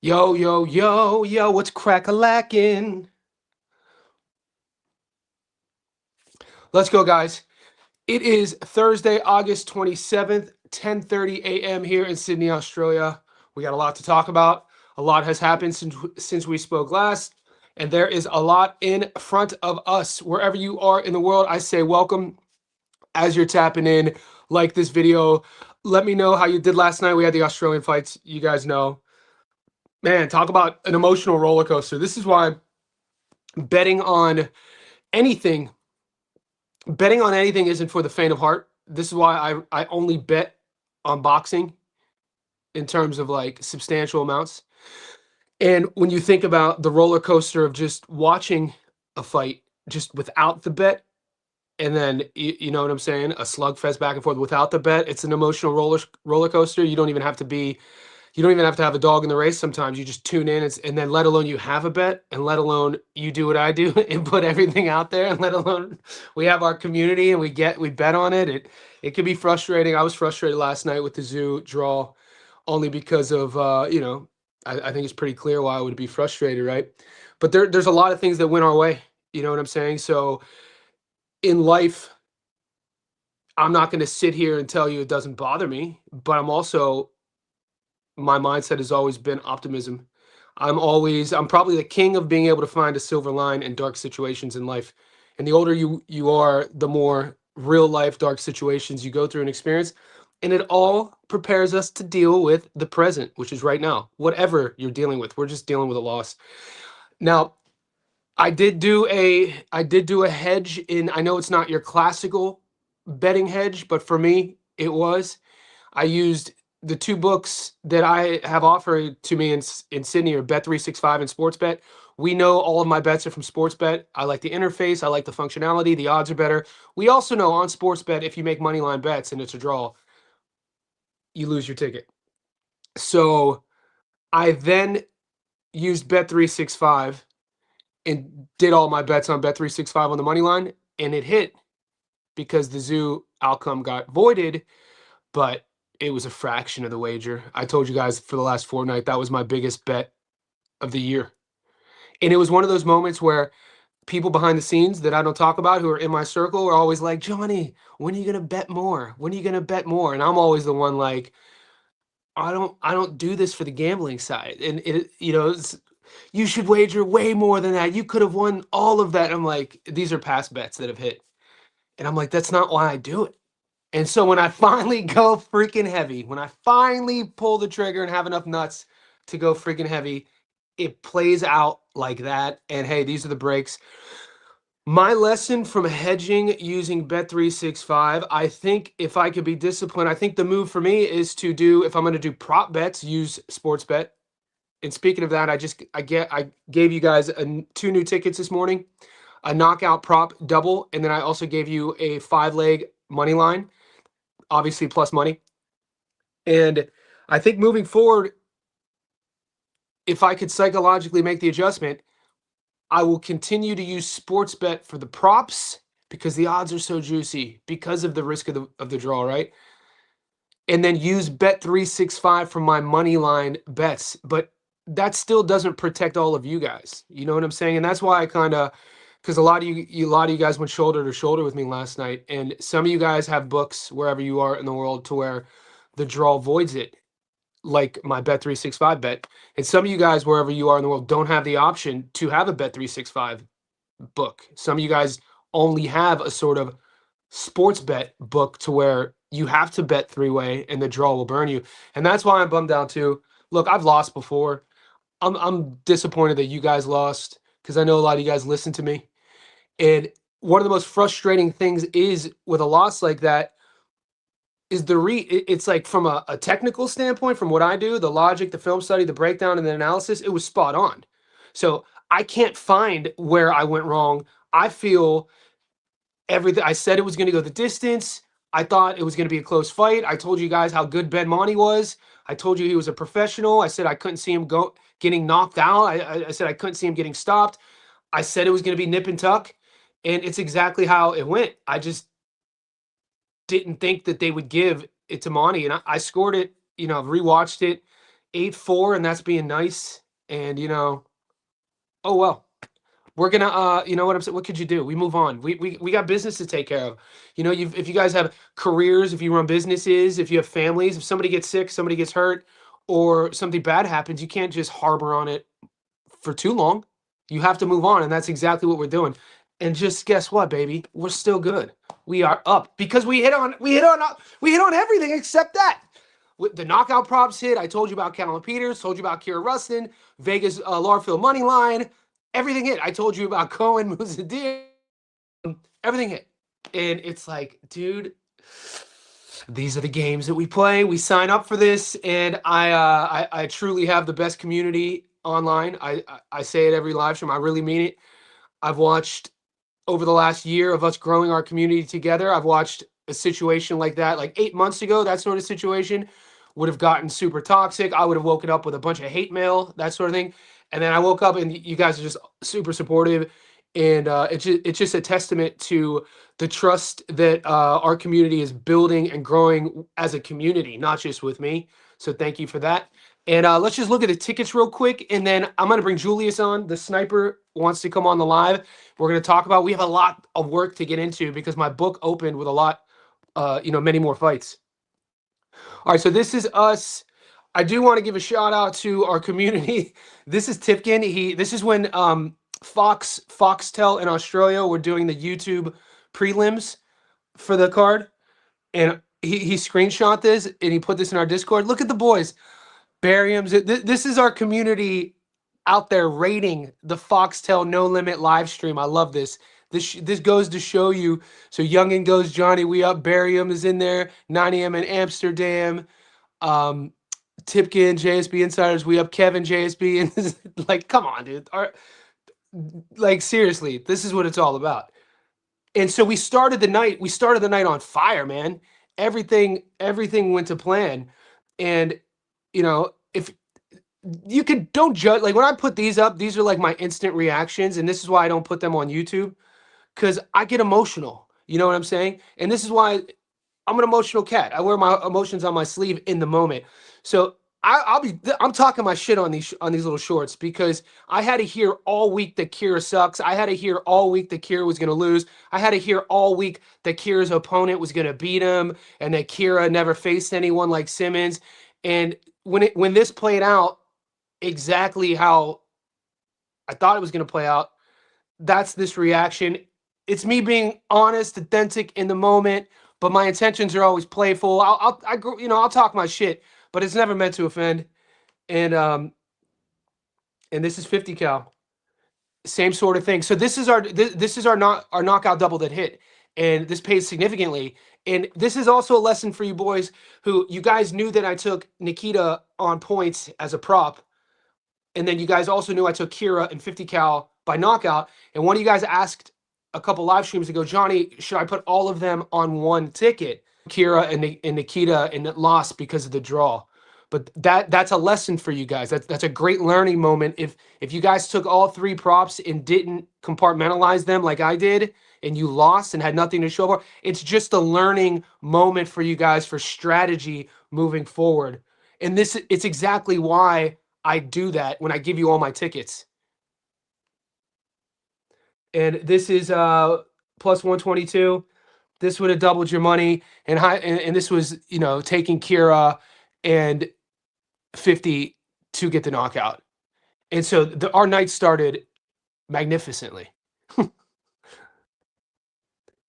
Yo, yo, yo, yo, what's crack-a-lackin'? Let's go, guys. It is Thursday, August 27th, 10:30 a.m. here in Sydney, Australia. We got a lot to talk about. A lot has happened since we spoke last, and there is a lot in front of us. Wherever you are in the world, I say welcome. As you're tapping in, like this video. Let me know how you did last night. We had the Australian fights. You guys know. Man, talk about an emotional roller coaster. This is why betting on anything betting on anything isn't for the faint of heart. This is why I only bet on boxing in terms of like substantial amounts. And when you think about the roller coaster of just watching a fight just without the bet, and then you know what I'm saying, a slugfest back and forth without the bet, it's an emotional roller coaster. You don't even have to have a dog in the race. Sometimes you just tune in, and then let alone you have a bet, and let alone you do what I do and put everything out there, and let alone we have our community and we bet on it. It can be frustrating. I was frustrated last night with the zoo draw, only because of I think it's pretty clear why I would be frustrated, right? But there's a lot of things that went our way. You know what I'm saying? So in life, I'm not going to sit here and tell you it doesn't bother me, but my mindset has always been optimism. I'm probably the king of being able to find a silver line in dark situations in life. And the older you are, the more real life dark situations you go through and experience. And it all prepares us to deal with the present, which is right now. Whatever you're dealing with, we're just dealing with a loss. Now, I did do a hedge in, I know it's not your classical betting hedge, but for me it was. I used the two books that I have offered to me in Sydney are Bet365 and Sportsbet. We know all of my bets are from Sportsbet. I like the interface. I like the functionality. The odds are better. We also know on Sportsbet, if you make money line bets and it's a draw, you lose your ticket. So I then used Bet365 and did all my bets on Bet365 on the money line, and it hit because the zoo outcome got voided, but it was a fraction of the wager. I told you guys for the last fortnight that was my biggest bet of the year. And it was one of those moments where people behind the scenes that I don't talk about who are in my circle are always like, Johnny, when are you gonna bet more? When are you gonna bet more? And I'm always the one like, I don't do this for the gambling side. And you should wager way more than that. You could have won all of that. I'm like, these are past bets that have hit. And I'm like, that's not why I do it. And so when I finally go freaking heavy, when I finally pull the trigger and have enough nuts to go freaking heavy, it plays out like that. And hey, these are the breaks. My lesson from hedging using Bet365, I think if I could be disciplined, I think the move for me is to do, if I'm going to do prop bets, use Sportsbet. And speaking of that, I gave you guys two new tickets this morning, a knockout prop double, and then I also gave you a 5-leg money line, obviously plus money. And I think moving forward, if I could psychologically make the adjustment, I will continue to use Sportsbet for the props because the odds are so juicy because of the risk of the draw, right? And then use Bet365 for my money line bets. But that still doesn't protect all of you guys. You know what I'm saying? And that's why I kind of, because a lot of you guys went shoulder to shoulder with me last night, and some of you guys have books wherever you are in the world to where the draw voids it, like my Bet365 bet. And some of you guys, wherever you are in the world, don't have the option to have a Bet365 book. Some of you guys only have a sort of sports bet book to where you have to bet three-way and the draw will burn you. And that's why I'm bummed out too. Look, I've lost before. I'm disappointed that you guys lost because I know a lot of you guys listen to me. And one of the most frustrating things is with a loss like that is it's like from a technical standpoint, from what I do, the logic, the film study, the breakdown, and the analysis, it was spot on. So I can't find where I went wrong. I feel everything. I said it was going to go the distance. I thought it was going to be a close fight. I told you guys how good Ben Monty was. I told you he was a professional. I said I couldn't see him getting knocked out. I said I couldn't see him getting stopped. I said it was going to be nip and tuck, and it's exactly how it went. I just didn't think that they would give it to Monty, and I scored it. I've rewatched it. 8-4, and that's being nice. And oh well. We're gonna, you know what I'm saying? What could you do? We move on. We got business to take care of. If you guys have careers, if you run businesses, if you have families, if somebody gets sick, somebody gets hurt, or something bad happens, you can't just harbor on it for too long. You have to move on, and that's exactly what we're doing. And just guess what, baby? We're still good. We are up because we hit on everything except that. With the knockout props hit, I told you about Callum Peters, told you about Kira Rustin, Vegas Larfield money line. Everything hit. I told you about Cohen Muzadir. Everything hit. And it's like, dude, these are the games that we play. We sign up for this, and I truly have the best community online. I say it every live stream. I really mean it. I've watched over the last year of us growing our community together. I've watched a situation like that, like 8 months ago, that sort of situation would have gotten super toxic. I would have woken up with a bunch of hate mail, that sort of thing. And then I woke up and you guys are just super supportive. And it's just a testament to the trust that our community is building and growing as a community, not just with me. So thank you for that. And let's just look at the tickets real quick. And then I'm going to bring Julius on. The sniper wants to come on the live. We're going to talk about, we have a lot of work to get into because my book opened with a lot, many more fights. All right, so this is us. I do want to give a shout out to our community. This is Tipkin. This is when Foxtel in Australia were doing the YouTube prelims for the card, and he screenshot this and he put this in our Discord. Look at the boys, Barium's. This is our community out there rating the Foxtel No Limit live stream. I love this. This goes to show you. So Youngin goes Johnny, we up. Barium is in there. 9am in Amsterdam. Tipkin, JSB Insiders, we up. Kevin, JSB, and like, come on, dude. Like, seriously, this is what it's all about. And so we started the night on fire, man. Everything went to plan. And if you don't judge, like when I put these up, these are like my instant reactions, and this is why I don't put them on YouTube, because I get emotional. You know what I'm saying? And this is why I'm an emotional cat. I wear my emotions on my sleeve in the moment. So I'm talking my shit on these little shorts because I had to hear all week that Kira sucks. I had to hear all week that Kira was going to lose. I had to hear all week that Kira's opponent was going to beat him and that Kira never faced anyone like Simmons. And when this played out exactly how I thought it was going to play out, that's this reaction. It's me being honest, authentic in the moment, but my intentions are always playful. I'll talk my shit, but it's never meant to offend. And this is 50 cal. Same sort of thing. So this is our knockout double that hit, and this pays significantly. And this is also a lesson for you boys who you guys knew that I took Nikita on points as a prop. And then you guys also knew I took Kira and 50 cal by knockout. And one of you guys asked a couple live streams ago, Johnny, should I put all of them on one ticket? Kira and Nikita, and it lost because of the draw. But that's a lesson for you guys. That's a great learning moment. If you guys took all three props and didn't compartmentalize them like I did, and you lost and had nothing to show for, it's just a learning moment for you guys for strategy moving forward. And it's exactly why I do that when I give you all my tickets. And this is plus 122. This would have doubled your money, and this was taking Kira and 50 to get the knockout. And so our night started magnificently.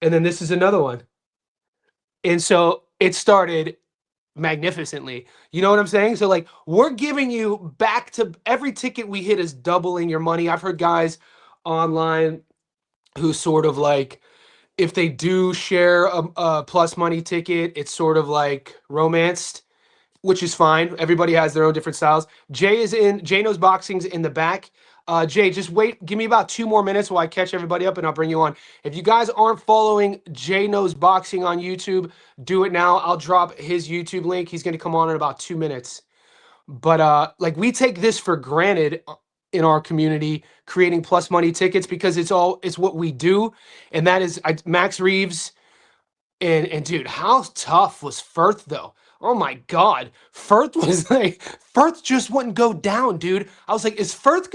And then this is another one. And so it started magnificently. You know what I'm saying? So like we're giving you back to every ticket we hit is doubling your money. I've heard guys online who sort of like, if they do share a plus money ticket, it's sort of like romanced, which is fine. Everybody has their own different styles. Jay Knows Boxing's in the back. Jay, just wait. Give me about 2 more minutes while I catch everybody up and I'll bring you on. If you guys aren't following Jay Knows Boxing on YouTube, do it now. I'll drop his YouTube link. He's going to come on in about 2 minutes. But like we take this for granted in our community, creating plus money tickets, because it's what we do. And that is Max Reeves. And dude, how tough was Firth though? Oh my God. Firth just wouldn't go down, dude. I was like, is Firth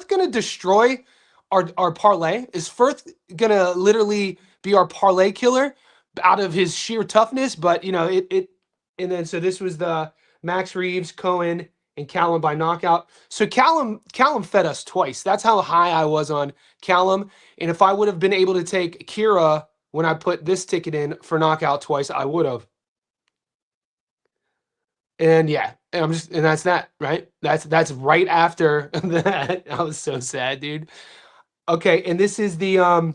gonna destroy our parlay? Is Firth gonna literally be our parlay killer out of his sheer toughness? But and then so this was the Max Reeves, Cohen, and Callum by knockout. So Callum fed us twice. That's how high I was on Callum. And if I would have been able to take Kira when I put this ticket in for knockout twice, I would have. And yeah, and that's that, right? That's right after that. I was so sad, dude. Okay, and this is the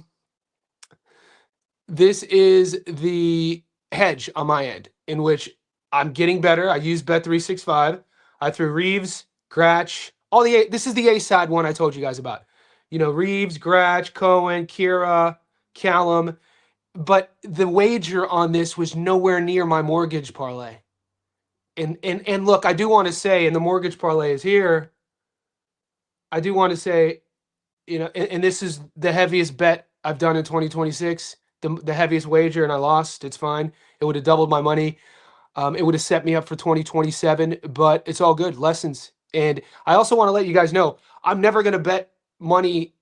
hedge on my end, in which I'm getting better. I use Bet365. I threw Reeves, Gratch, this is the A side one I told you guys about. Reeves, Gratch, Cohen, Kira, Callum. But the wager on this was nowhere near my mortgage parlay. And look, I do want to say, and the mortgage parlay is here. I do want to say, and this is the heaviest bet I've done in 2026, the heaviest wager, and I lost. It's fine. It would have doubled my money. It would have set me up for 2027, but it's all good. Lessons. And I also want to let you guys know, I'm never going to bet money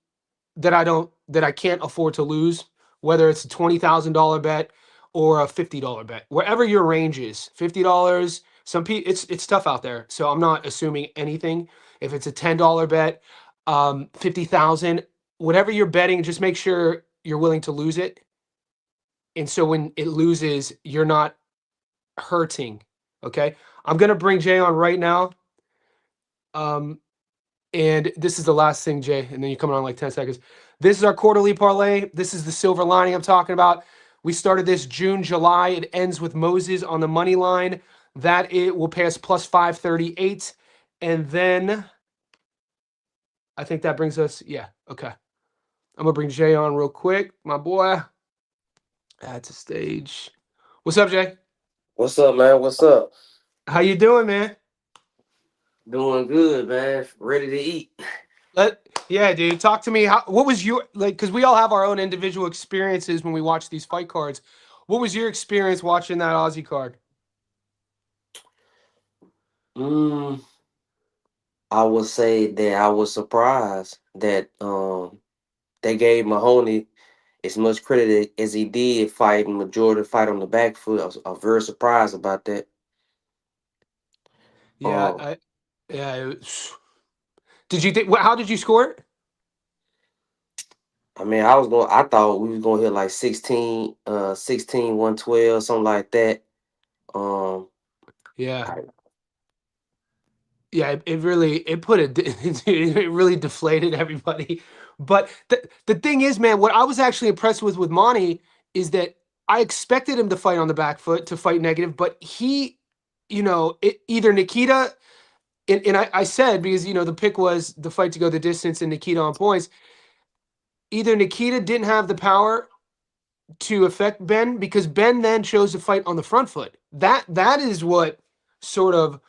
that I can't afford to lose, whether it's a $20,000 bet or a $50 bet, wherever your range is. $50. Some people, it's tough out there, so I'm not assuming anything. If it's a $10 bet, 50,000, whatever you're betting, just make sure you're willing to lose it. And so when it loses, you're not hurting. Okay, I'm gonna bring Jay on right now. And this is the last thing, Jay, and then you're coming on like 10 seconds. This is our quarterly parlay. This is the silver lining I'm talking about. We started this June, July. It ends with Moses on the money line. That it will pay us plus 538. And then I think that brings us, yeah, okay. I'm going to bring Jay on real quick, my boy. Add to stage. What's up, Jay? What's up, man? What's up? How you doing, man? Doing good, man. Ready to eat. Yeah, dude. Talk to me. What was your because we all have our own individual experiences when we watch these fight cards. What was your experience watching that Aussie card? Mm, I would say that I was surprised that they gave Mahoney as much credit as he did fighting majority fight on the back foot. I was very surprised about that. Yeah, Um, yeah. Did you think? How did you score it? I mean, I thought we was gonna hit like 16, 16, 112, something like that. Um, Yeah, I, yeah. It really it really deflated everybody. But the thing is, man, what I was actually impressed with Monty is that I expected him to fight on the back foot, to fight negative, but he, either Nikita. And I said, because the pick was the fight to go the distance and Nikita on points. Either Nikita didn't have the power to affect Ben, because Ben then chose to fight on the front foot. That is what sort of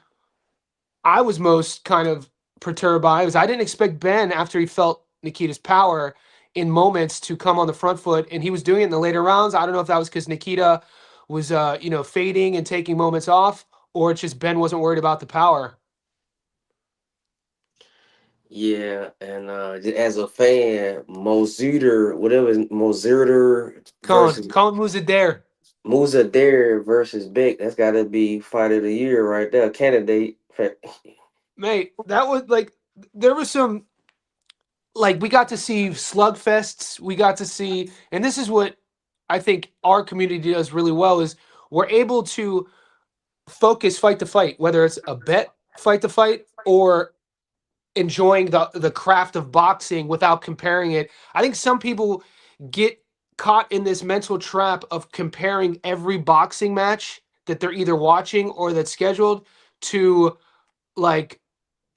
I was most kind of perturbed by, was I didn't expect Ben, after he felt Nikita's power in moments, to come on the front foot, and he was doing it in the later rounds. I don't know if that was because Nikita was fading and taking moments off, or it's just Ben wasn't worried about the power. yeah, and just as a fan, Mozerter versus Colin Muzadere. Musa Dare versus Beck. That's got to be fight of the year right there. Candidate. Mate, that was like, there was some, like, we got to see slugfests. We got to see, and this is what I think our community does really well, is we're able to focus fight to fight, whether it's a bet fight to fight or enjoying the craft of boxing without comparing it. I think some people get caught in this mental trap of comparing every boxing match that they're either watching or that's scheduled to, like,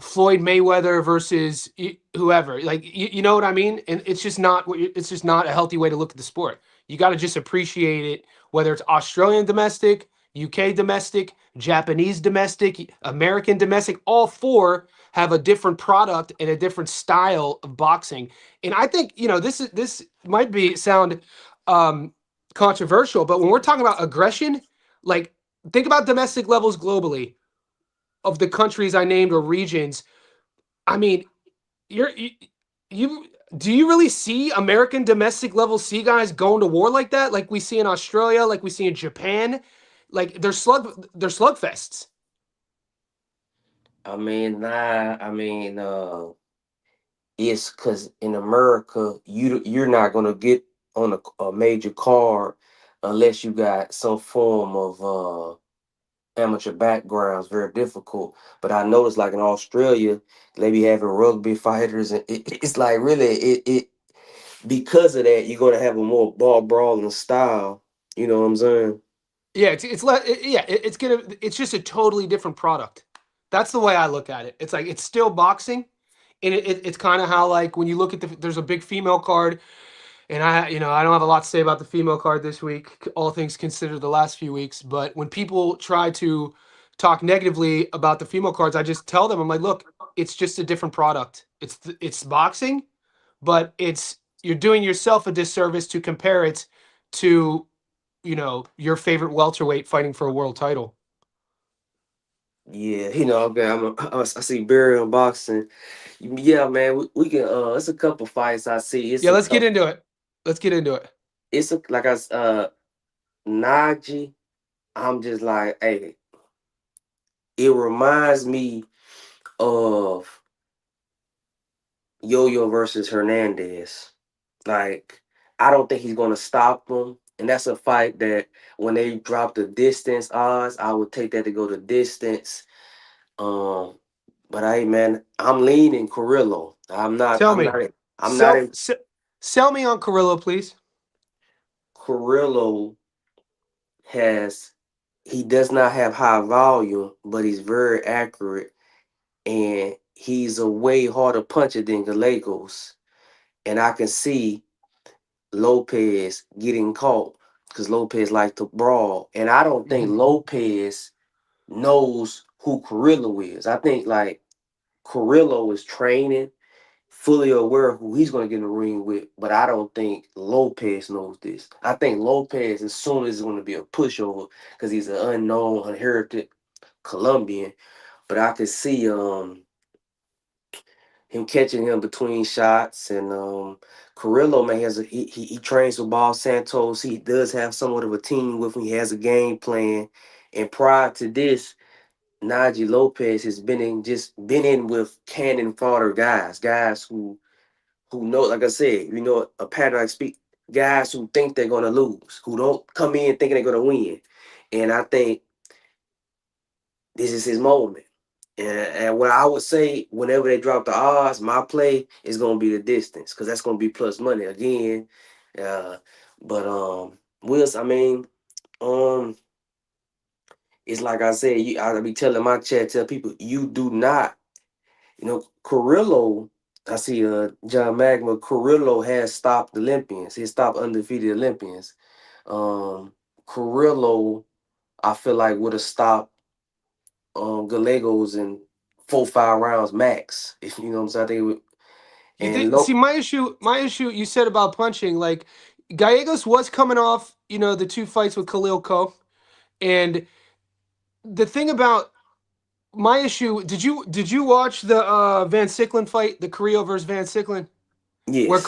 Floyd Mayweather versus whoever. Like, you know what I mean? And it's just not it's just not a healthy way to look at the sport. You got to just appreciate it, whether it's Australian domestic, UK domestic, Japanese domestic, American domestic. All four have a different product and a different style of boxing. And I think, this might be sound controversial, but when we're talking about aggression, like, think about domestic levels globally of the countries I named or regions. I mean, you, you do you really see American domestic level sea guys going to war like that? Like we see in Australia, like we see in Japan, like they're slugfests. I mean, it's because in America, you're not gonna get on a major card unless you got some form of amateur background. It's very difficult. But I noticed, like in Australia, they be having rugby fighters, and it's like really it because of that, you're gonna have a more ball brawling style. You know what I'm saying? Yeah, it's just a totally different product. That's the way I look at it. It's like it's still boxing, and it's kind of how like when you look at there's a big female card. And I don't have a lot to say about the female card this week, all things considered, the last few weeks. But when people try to talk negatively about the female cards, I just tell them, I'm like, look, it's just a different product. It's boxing, but it's you're doing yourself a disservice to compare it to, your favorite welterweight fighting for a world title. Yeah, okay, I see Barry on boxing. Yeah, man, we can. It's a couple fights I see. It's Yeah, a let's get couple. into it. Let's get into it. It's a like Najee. I'm just like, hey, it reminds me of Yo-Yo versus Hernandez. Like, I don't think he's gonna stop him. And that's a fight that when they drop the distance odds, I would take that to go the distance. Um, but hey man, I'm leaning Carrillo. Tell me, I'm not in sell me on Carrillo, please. Carrillo has he does not have high volume, but he's very accurate and he's a way harder puncher than Gallegos. And I can see Lopez getting caught because Lopez like to brawl. And I don't think Mhm. Lopez knows who Carrillo is. I think like Carrillo is training, fully aware of who he's going to get in the ring with, but I don't think Lopez knows this. I think Lopez, as soon as it's going to be a pushover because he's an unknown, inherited Colombian. But I could see him catching him between shots. And Carrillo, man, he trains with Ball Santos. He does have somewhat of a team with him. He has a game plan. And prior to this, Najee Lopez has been in with cannon fodder guys who know, like I said, a pattern I speak, guys who think they're gonna lose, who don't come in thinking they're gonna win. And I think this is his moment. And what I would say, whenever they drop the odds, my play is gonna be the distance because that's gonna be plus money again. Uh, but Wills, I mean, um, it's like I said, I be telling my chat, tell people you do not, Carrillo. I see John Magma. Carrillo has stopped Olympians. He stopped undefeated Olympians. Carrillo, I feel like would have stopped Gallegos in 4 5 rounds max. If you know what I'm saying, I think it would, You and think? See, low. my issue. You said about punching. Like Gallegos was coming off, the two fights with Khalil Ko, and the thing about my issue. Did you watch the Van Siclen fight, the Carrillo versus Van Siclen, where Yes.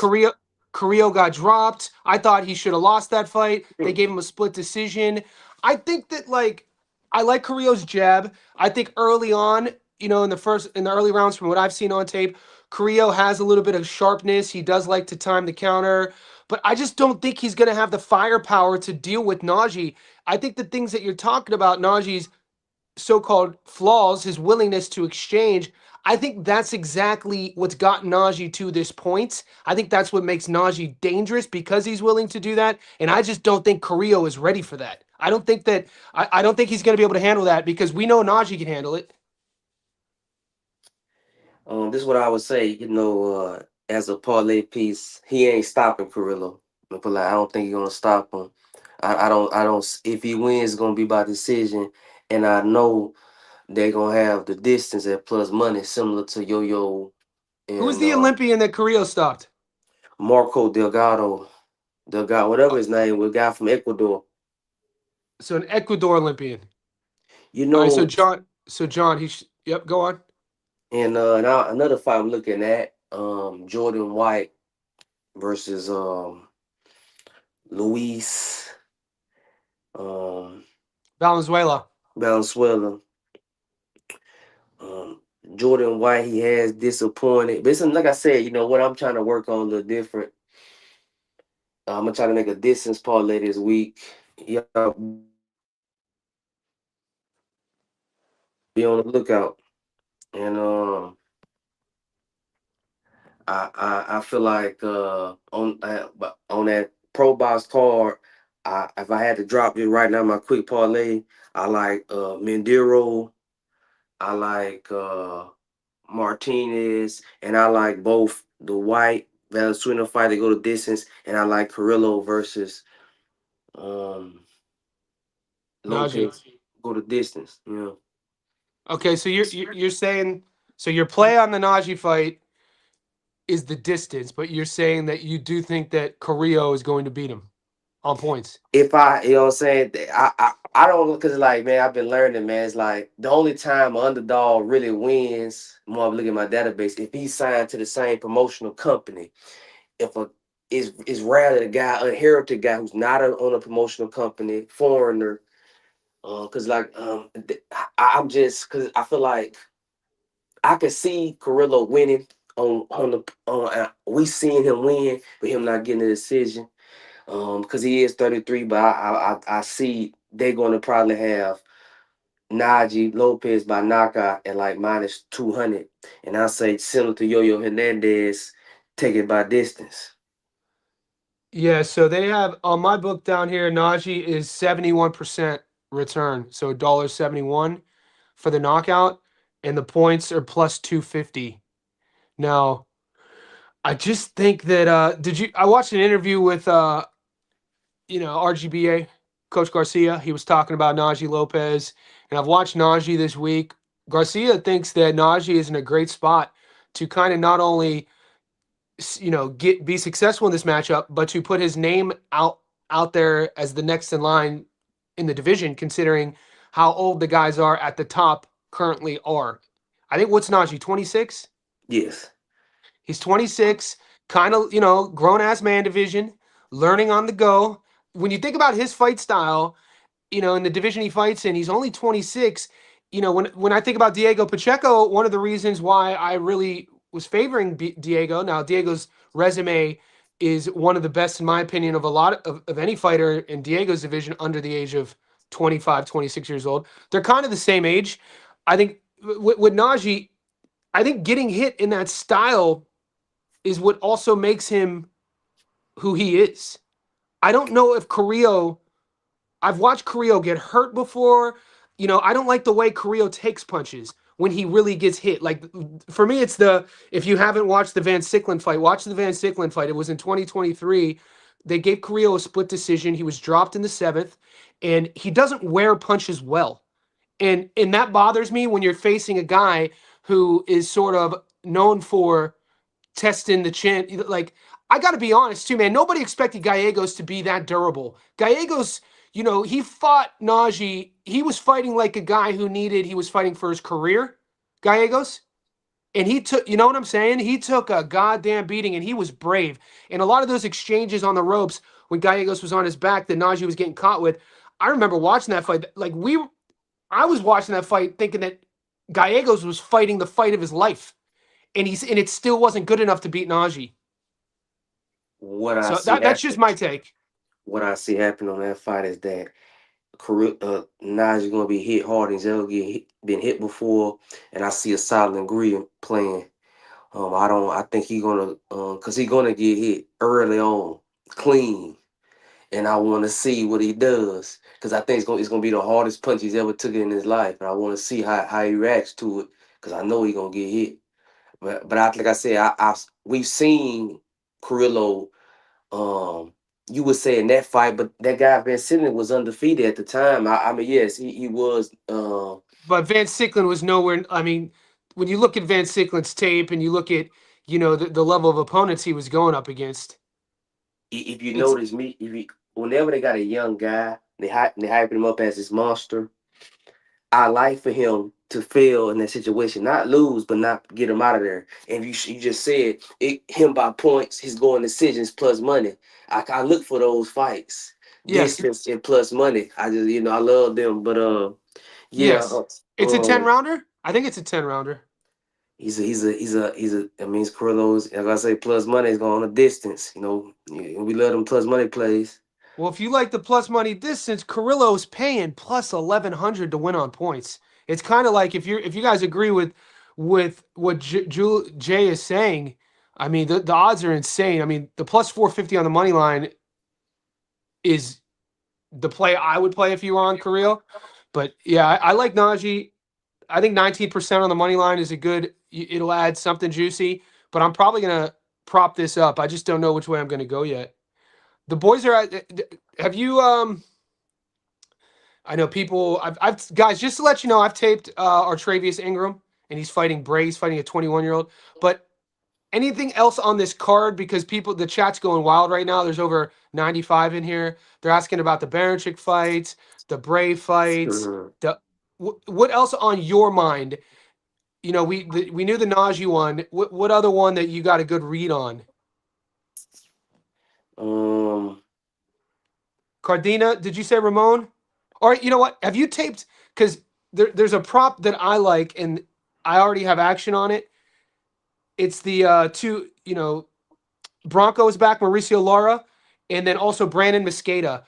Carrillo got dropped? I thought he should have lost that fight. They Hmm. gave him a split decision. I think that I like Carrillo's jab. I think early on, in the early rounds, from what I've seen on tape, Carrillo has a little bit of sharpness. He does like to time the counter, but I just don't think he's going to have the firepower to deal with Najee. I think the things that you're talking about, Najee's so-called flaws, his willingness to exchange, I think that's exactly what's gotten Najee to this point. I think that's what makes Najee dangerous because he's willing to do that. And I just don't think Carrillo is ready for that. I don't think he's going to be able to handle that because we know Najee can handle it. This is what I would say. As a parlay piece, he ain't stopping Carrillo. But like, I don't think he's gonna stop him. I don't. If he wins, it's gonna be by decision. And I know they're gonna have the distance at plus money, similar to Yo-Yo Who's and the Olympian that Carrillo stopped? Marco Delgado, whatever Uh, his name, was, guy from Ecuador. So an Ecuador Olympian. You All right, so know, John, yep, go on. and now another fight I'm looking at, Jordan White versus Luis um Valenzuela. Valenzuela. Um, Jordan White, he has disappointed, but it's like I said, what I'm trying to work on a little different. I'm gonna try to make a distance parlay this week. Y'all be on the lookout, and I feel like on that Pro Box card, if I had to drop it right now, my quick parlay, I like Mendiro, I like Martinez, and I like both the White Valenzuela fight to go the distance, and I like Carrillo versus um Najee. Lopez go the distance. Okay, so you're saying so your play on the Najee fight is the distance, but you're saying that you do think that Carrillo is going to beat him on points. If I, you know what I'm saying, I don't, because like, man, I've been learning, man. It's like the only time an underdog really wins, more I look at my database, if he's signed to the same promotional company. If a is rare that a guy, inherited guy who's not on a promotional company, foreigner, because I'm just, because I feel like I could see Carrillo winning we seeing him win, but him not getting a decision. Because he is 33, but I see they're going to probably have Najee Lopez by knockout at like minus 200, and I say similar to Yo Hernandez, take it by distance. Yeah, so they have on my book down here, Najee is 71% return, so $1.71 for the knockout, and the points are plus 250. Now, I just think that I watched an interview with RGBA, Coach Garcia. He was talking about Najee Lopez, and I've watched Najee this week. Garcia thinks that Najee is in a great spot to kind of not only get be successful in this matchup, but to put his name out there as the next in line in the division, considering how old the guys are at the top currently are. I think what's Najee 26? Yes. He's 26, kind of, grown ass man division, learning on the go. When you think about his fight style, in the division he fights in, he's only 26. When I think about Diego Pacheco, one of the reasons why I really was favoring Diego, now Diego's resume is one of the best, in my opinion, of a lot of any fighter in Diego's division under the age of 25, 26 years old. They're kind of the same age. I think with Najee, I think getting hit in that style is what also makes him who he is. I don't know if Carrillo. I've watched Carrillo get hurt before. I don't like the way Carrillo takes punches when he really gets hit. Like for me, it's if you haven't watched the Van Sicklen fight, watch the Van Sicklen fight. It was in 2023. They gave Carrillo a split decision. He was dropped in the seventh, and he doesn't wear punches well. And that bothers me when you're facing a guy who is sort of known for testing the chin. Like, I got to be honest too, man. Nobody expected Gallegos to be that durable. Gallegos, he fought Najee. He was fighting like a guy he was fighting for his career, Gallegos. And he took, you know what I'm saying? He took a goddamn beating and he was brave. And a lot of those exchanges on the ropes when Gallegos was on his back that Najee was getting caught with, I remember watching that fight. I was watching that fight thinking that Gallegos was fighting the fight of his life and it still wasn't good enough to beat Najee. What I So see that's just happen, my take. what I see happen on that fight is that Najee gonna be hit hard. He's ever been hit before, and I see a solid ingredient playing. I don't. I think he gonna, cause he gonna get hit early on, clean, and I want to see what he does, cause I think it's gonna be the hardest punch he's ever took in his life, and I want to see how he reacts to it, cause I know he gonna get hit. But like I said, we've seen Carrillo. Um, you would say in that fight, but that guy Van Sidney was undefeated at the time. I mean, yes, he was. But Van Sicklen was nowhere. I mean, when you look at Van Sicklen's tape and you look at the level of opponents he was going up against, If you it's notice me, whenever they got a young guy, they hyping him up as this monster. I like for him to fail in that situation, not lose, but not get him out of there. And you just said it, him by points, his going decisions plus money. I look for those fights, Yes, distance and plus money. I just I love them, but yeah, yes. It's a 10 rounder. I think it's a 10 rounder. he's a. I mean, Carlos, like I say, plus money is going on a distance. We love them plus money plays. Well, if you like the plus money distance, Carrillo's paying plus 1100 to win on points. It's kind of like if you guys agree with what Jay is saying. I mean, the odds are insane. I mean, the plus 450 on the money line is the play I would play if you were on Carrillo. But yeah, I like Najee. I think 19% on the money line is a good. It'll add something juicy. But I'm probably gonna prop this up. I just don't know which way I'm gonna go yet. The boys are at. Have you? I know people. I've guys. Just to let you know, I've taped Artravius Ingram, and he's fighting Bray. He's fighting a 21-year-old. But anything else on this card? Because the chat's going wild right now. There's over 95 in here. They're asking about the Baranchik fights, the Bray fights. Mhm. The what else on your mind? We knew the Najee one. What other one that you got a good read on? Um, Cardina, did you say Ramon? Or you know what? Have you taped? Because there's a prop that I like, and I already have action on it. It's the two, Broncos back, Mauricio Lara, and then also Brandon Mosqueda.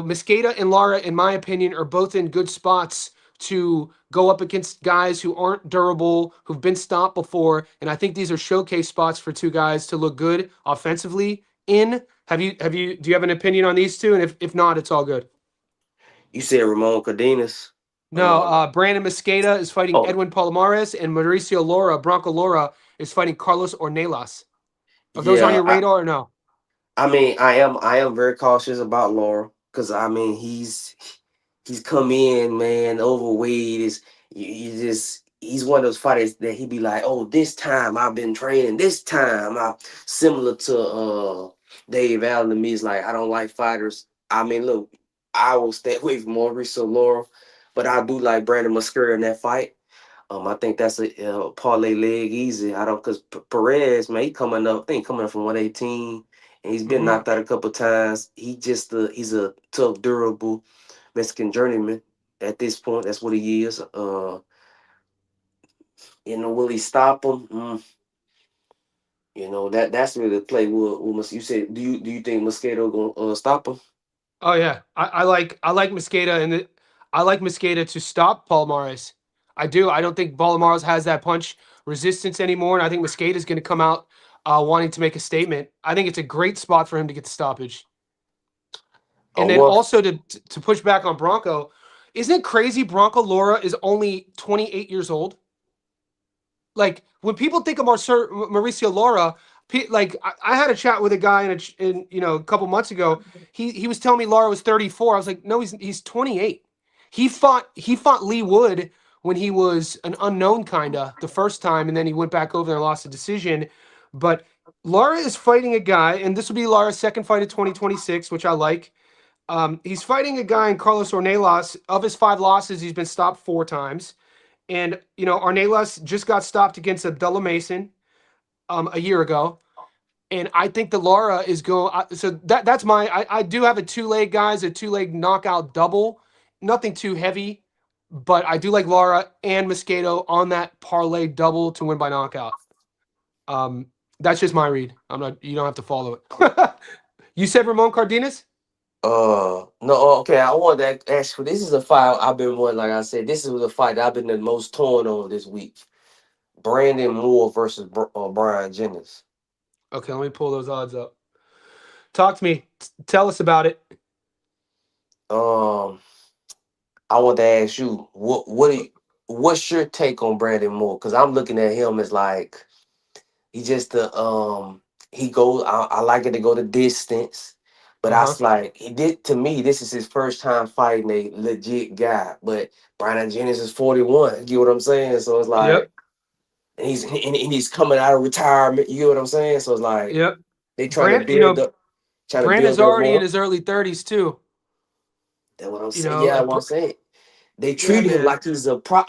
Mosqueda and Lara, in my opinion, are both in good spots to go up against guys who aren't durable, who've been stopped before, and I think these are showcase spots for two guys to look good offensively. Do you have an opinion on these two? And if not, it's all good. you said Ramon Cardenas. No, Um, Brandon Mosqueda is fighting oh Edwin Palomares, and Mauricio Lara, Bronco Lara, is fighting Carlos Ornelas. Are those on yeah, your radar or no? I mean, I am very cautious about Laura because I mean he's come in, man, overweight. Is you just he's one of those fighters that he be like, oh, this time I've been training. This time I similar to Dave Allen to me. Is like I don't like fighters. I mean, look, I will stay away from Mauricio Laura, but I do like Brandon Muscura in that fight. I think that's a parlay leg easy. I don't because Perez, man, he coming up. I think coming up from 118, and he's been Mm-hmm. knocked out a couple times. He's a tough, durable Mexican journeyman. At this point, that's what he is. Will he stop him? That's really the play. You said, do you think Mosquito gonna stop him? Oh yeah, I like Mosqueda I like Mosqueda to stop Palomares. I do. I don't think Palomares has that punch resistance anymore, and I think Mosqueda is going to come out wanting to make a statement. I think it's a great spot for him to get the stoppage, and then Well, also to push back on Bronco. Isn't it crazy? Bronco Laura is only 28 years old. Like when people think of Mauricio Lara, like I had a chat with a guy a couple months ago. He was telling me Lara was 34. I was like, no, he's 28. He fought Lee Wood when he was an unknown kinda the first time, and then he went back over there and lost a decision. But Lara is fighting a guy, and this will be Lara's second fight of 2026, which I like. He's fighting a guy in Carlos Ornelas. Of his 5 losses, he's been stopped 4 times. And Arnelas just got stopped against Abdullah Mason a year ago, and I think that Lara is going. So that's my. I do have a 2 leg guys, a 2 leg knockout double, nothing too heavy, but I do like Lara and Mosquito on that parlay double to win by knockout. Um, that's just my read. I'm not. You don't have to follow it. You said Ramon Cardenas. no, okay. I wanted to ask you. This is a fight I've been one. Like I said, this is the fight I've been the most torn on this week. Brandon Moore versus Brian Jennings. Okay, let me pull those odds up. Talk to me. Tell us about it. Um, I want to ask you what's your take on Brandon Moore? Because I'm looking at him as like he just he goes. I like it to go the distance, but Uh I huh. was like he did to me. This is his first time fighting a legit guy. But Brian Jennings is 41. You get what I'm saying? So it's Yep. like and he's coming out of retirement. You get what I'm saying? So it's like Yep. they Brand. trying to Brandon's build up already in more. his early 30s too. That's what I'm You saying. know, Yeah, what I'm saying. They Yeah, treat him man. like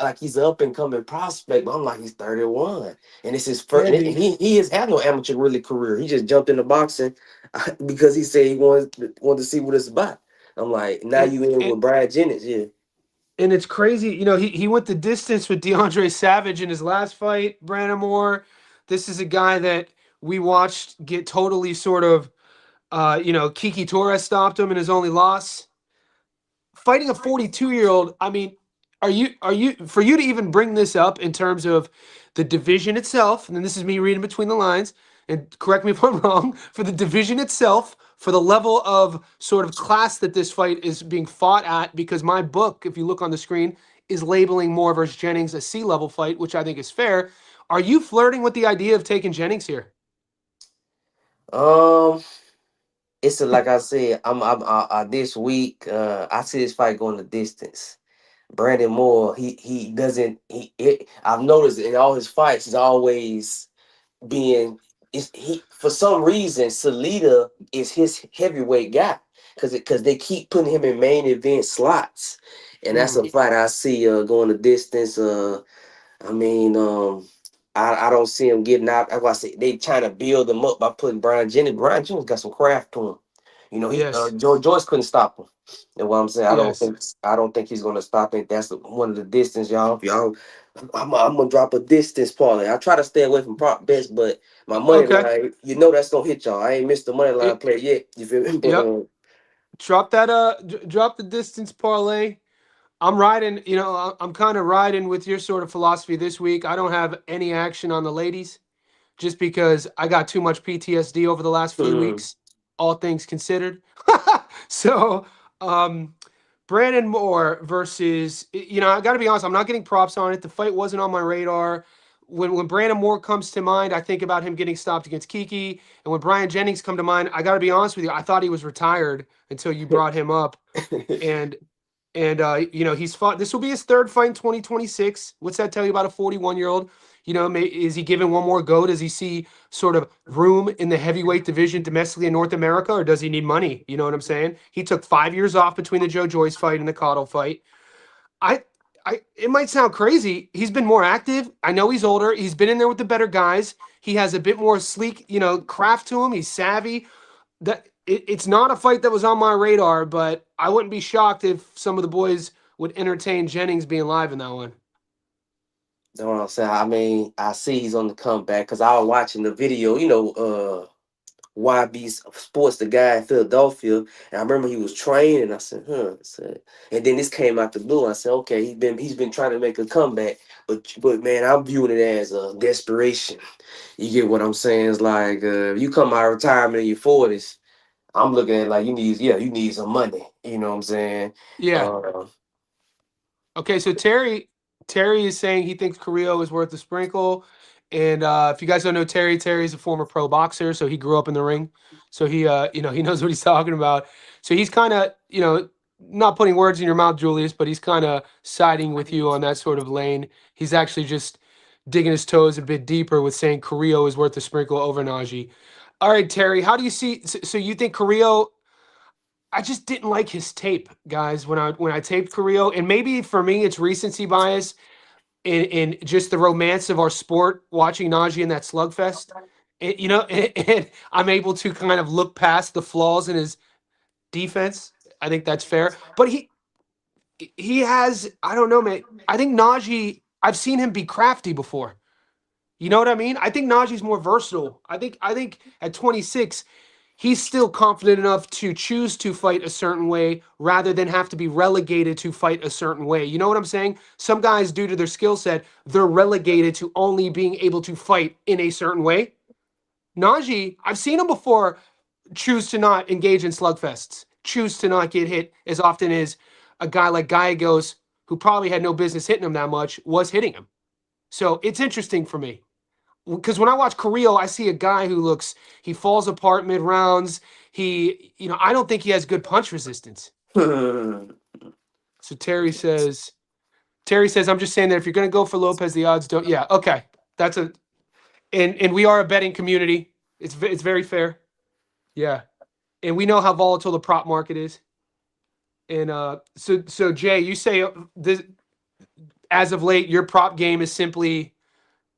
like he's an up and coming prospect, but I'm like he's 31, and it's his first. Yeah, And dude. he has had no amateur really career. He just jumped into boxing because he said he wanted to see what it's about. I'm like, now And, you in and with Brad Jennings, yeah. and it's crazy. He went the distance with DeAndre Savage in his last fight, Brandon Moore. This is a guy that we watched get totally sort of Kiki Torres stopped him in his only loss. Fighting a 42-year-old, I mean, are you for you to even bring this up in terms of the division itself, and then this is me reading between the lines, and correct me if I'm wrong, for the division itself, for the level of sort of class that this fight is being fought at, because my book, if you look on the screen, is labeling Moore versus Jennings a C-level fight, which I think is fair. Are you flirting with the idea of taking Jennings here? Um, it's like I said, this week. I see this fight going the distance. Brandon Moore, he doesn't. I've noticed in all his fights, he's always being he for some reason Salida is his heavyweight guy because they keep putting him in main event slots, and that's Mm, a fight I see going the distance. I mean, I don't see him getting out. That's why I say they trying to build him up by putting Brian Jennings. Brian Jennings got some craft to him. You know, he yes, Joyce couldn't stop him. And what I'm saying, yes. I don't think he's gonna stop it. That's one of the distance, y'all. Y'all, I'm gonna drop a distance parlay. I try to stay away from prop bets, but my money Okay. line, that's gonna hit y'all. I ain't missed the money line It, play yet. You feel me? But yep. Drop that drop the distance parlay. I'm riding, I'm kind of riding with your sort of philosophy this week. I don't have any action on the ladies just because I got too much PTSD over the last few hmm. weeks, all things considered. So, um, Brandon Moore versus, I got to be honest, I'm not getting props on it. The fight wasn't on my radar. When Brandon Moore comes to mind, I think about him getting stopped against Kiki. And when Brian Jennings come to mind, I got to be honest with you, I thought he was retired until you brought him up. And he's fought. This will be his third fight in 2026. What's that tell you about a 41-year-old? Is he given one more go? Does he see sort of room in the heavyweight division domestically in North America, or does he need money? You know what I'm saying? He took 5 years off between the Joe Joyce fight and the Cottle fight. I, it might sound crazy. He's been more active. I know he's older. He's been in there with the better guys. He has a bit more sleek, craft to him. He's savvy. It's not a fight that was on my radar, but I wouldn't be shocked if some of the boys would entertain Jennings being live in that one. That's what I'm saying. I mean, I see he's on the comeback because I was watching the video. YB Sports, the guy in Philadelphia, and I remember he was training. I said, "Huh." I said, and then this came out the blue. I said, "Okay, he's been trying to make a comeback, but man, I'm viewing it as a desperation. You get what I'm saying? It's like you come out of retirement in your 40s. I'm looking at it like you need some money. You know what I'm saying? Yeah. Uh, Okay, so Terry is saying he thinks Carrillo is worth a sprinkle. And if you guys don't know Terry's a former pro boxer, so he grew up in the ring. So he knows what he's talking about. So he's kind of, not putting words in your mouth, Julius, but he's kind of siding with you on that sort of lane. He's actually just digging his toes a bit deeper with saying Carrillo is worth a sprinkle over Najee. All right, Terry, how do you see? So you think Carrillo? I just didn't like his tape, guys, when I taped Carrillo, and maybe for me it's recency bias in just the romance of our sport, watching Najee in that slugfest. And I'm able to kind of look past the flaws in his defense. I think that's fair, but he has, I don't know, man. I think Najee. I've seen him be crafty before. You know what I mean? I think Najee's more versatile. I think at 26, he's still confident enough to choose to fight a certain way rather than have to be relegated to fight a certain way. You know what I'm saying? Some guys, due to their skill set, they're relegated to only being able to fight in a certain way. Najee, I've seen him before choose to not engage in slugfests, choose to not get hit as often as a guy like Gallegos, who probably had no business hitting him that much, was hitting him. So it's interesting for me because when I watch Carrillo, I see a guy he falls apart mid rounds. I don't think he has good punch resistance. So Terry says, I'm just saying that if you're going to go for Lopez, the odds don't. Yeah, okay, that's and we are a betting community. It's very fair. Yeah, and we know how volatile the prop market is. And so Jay, you say this as of late, your prop game is simply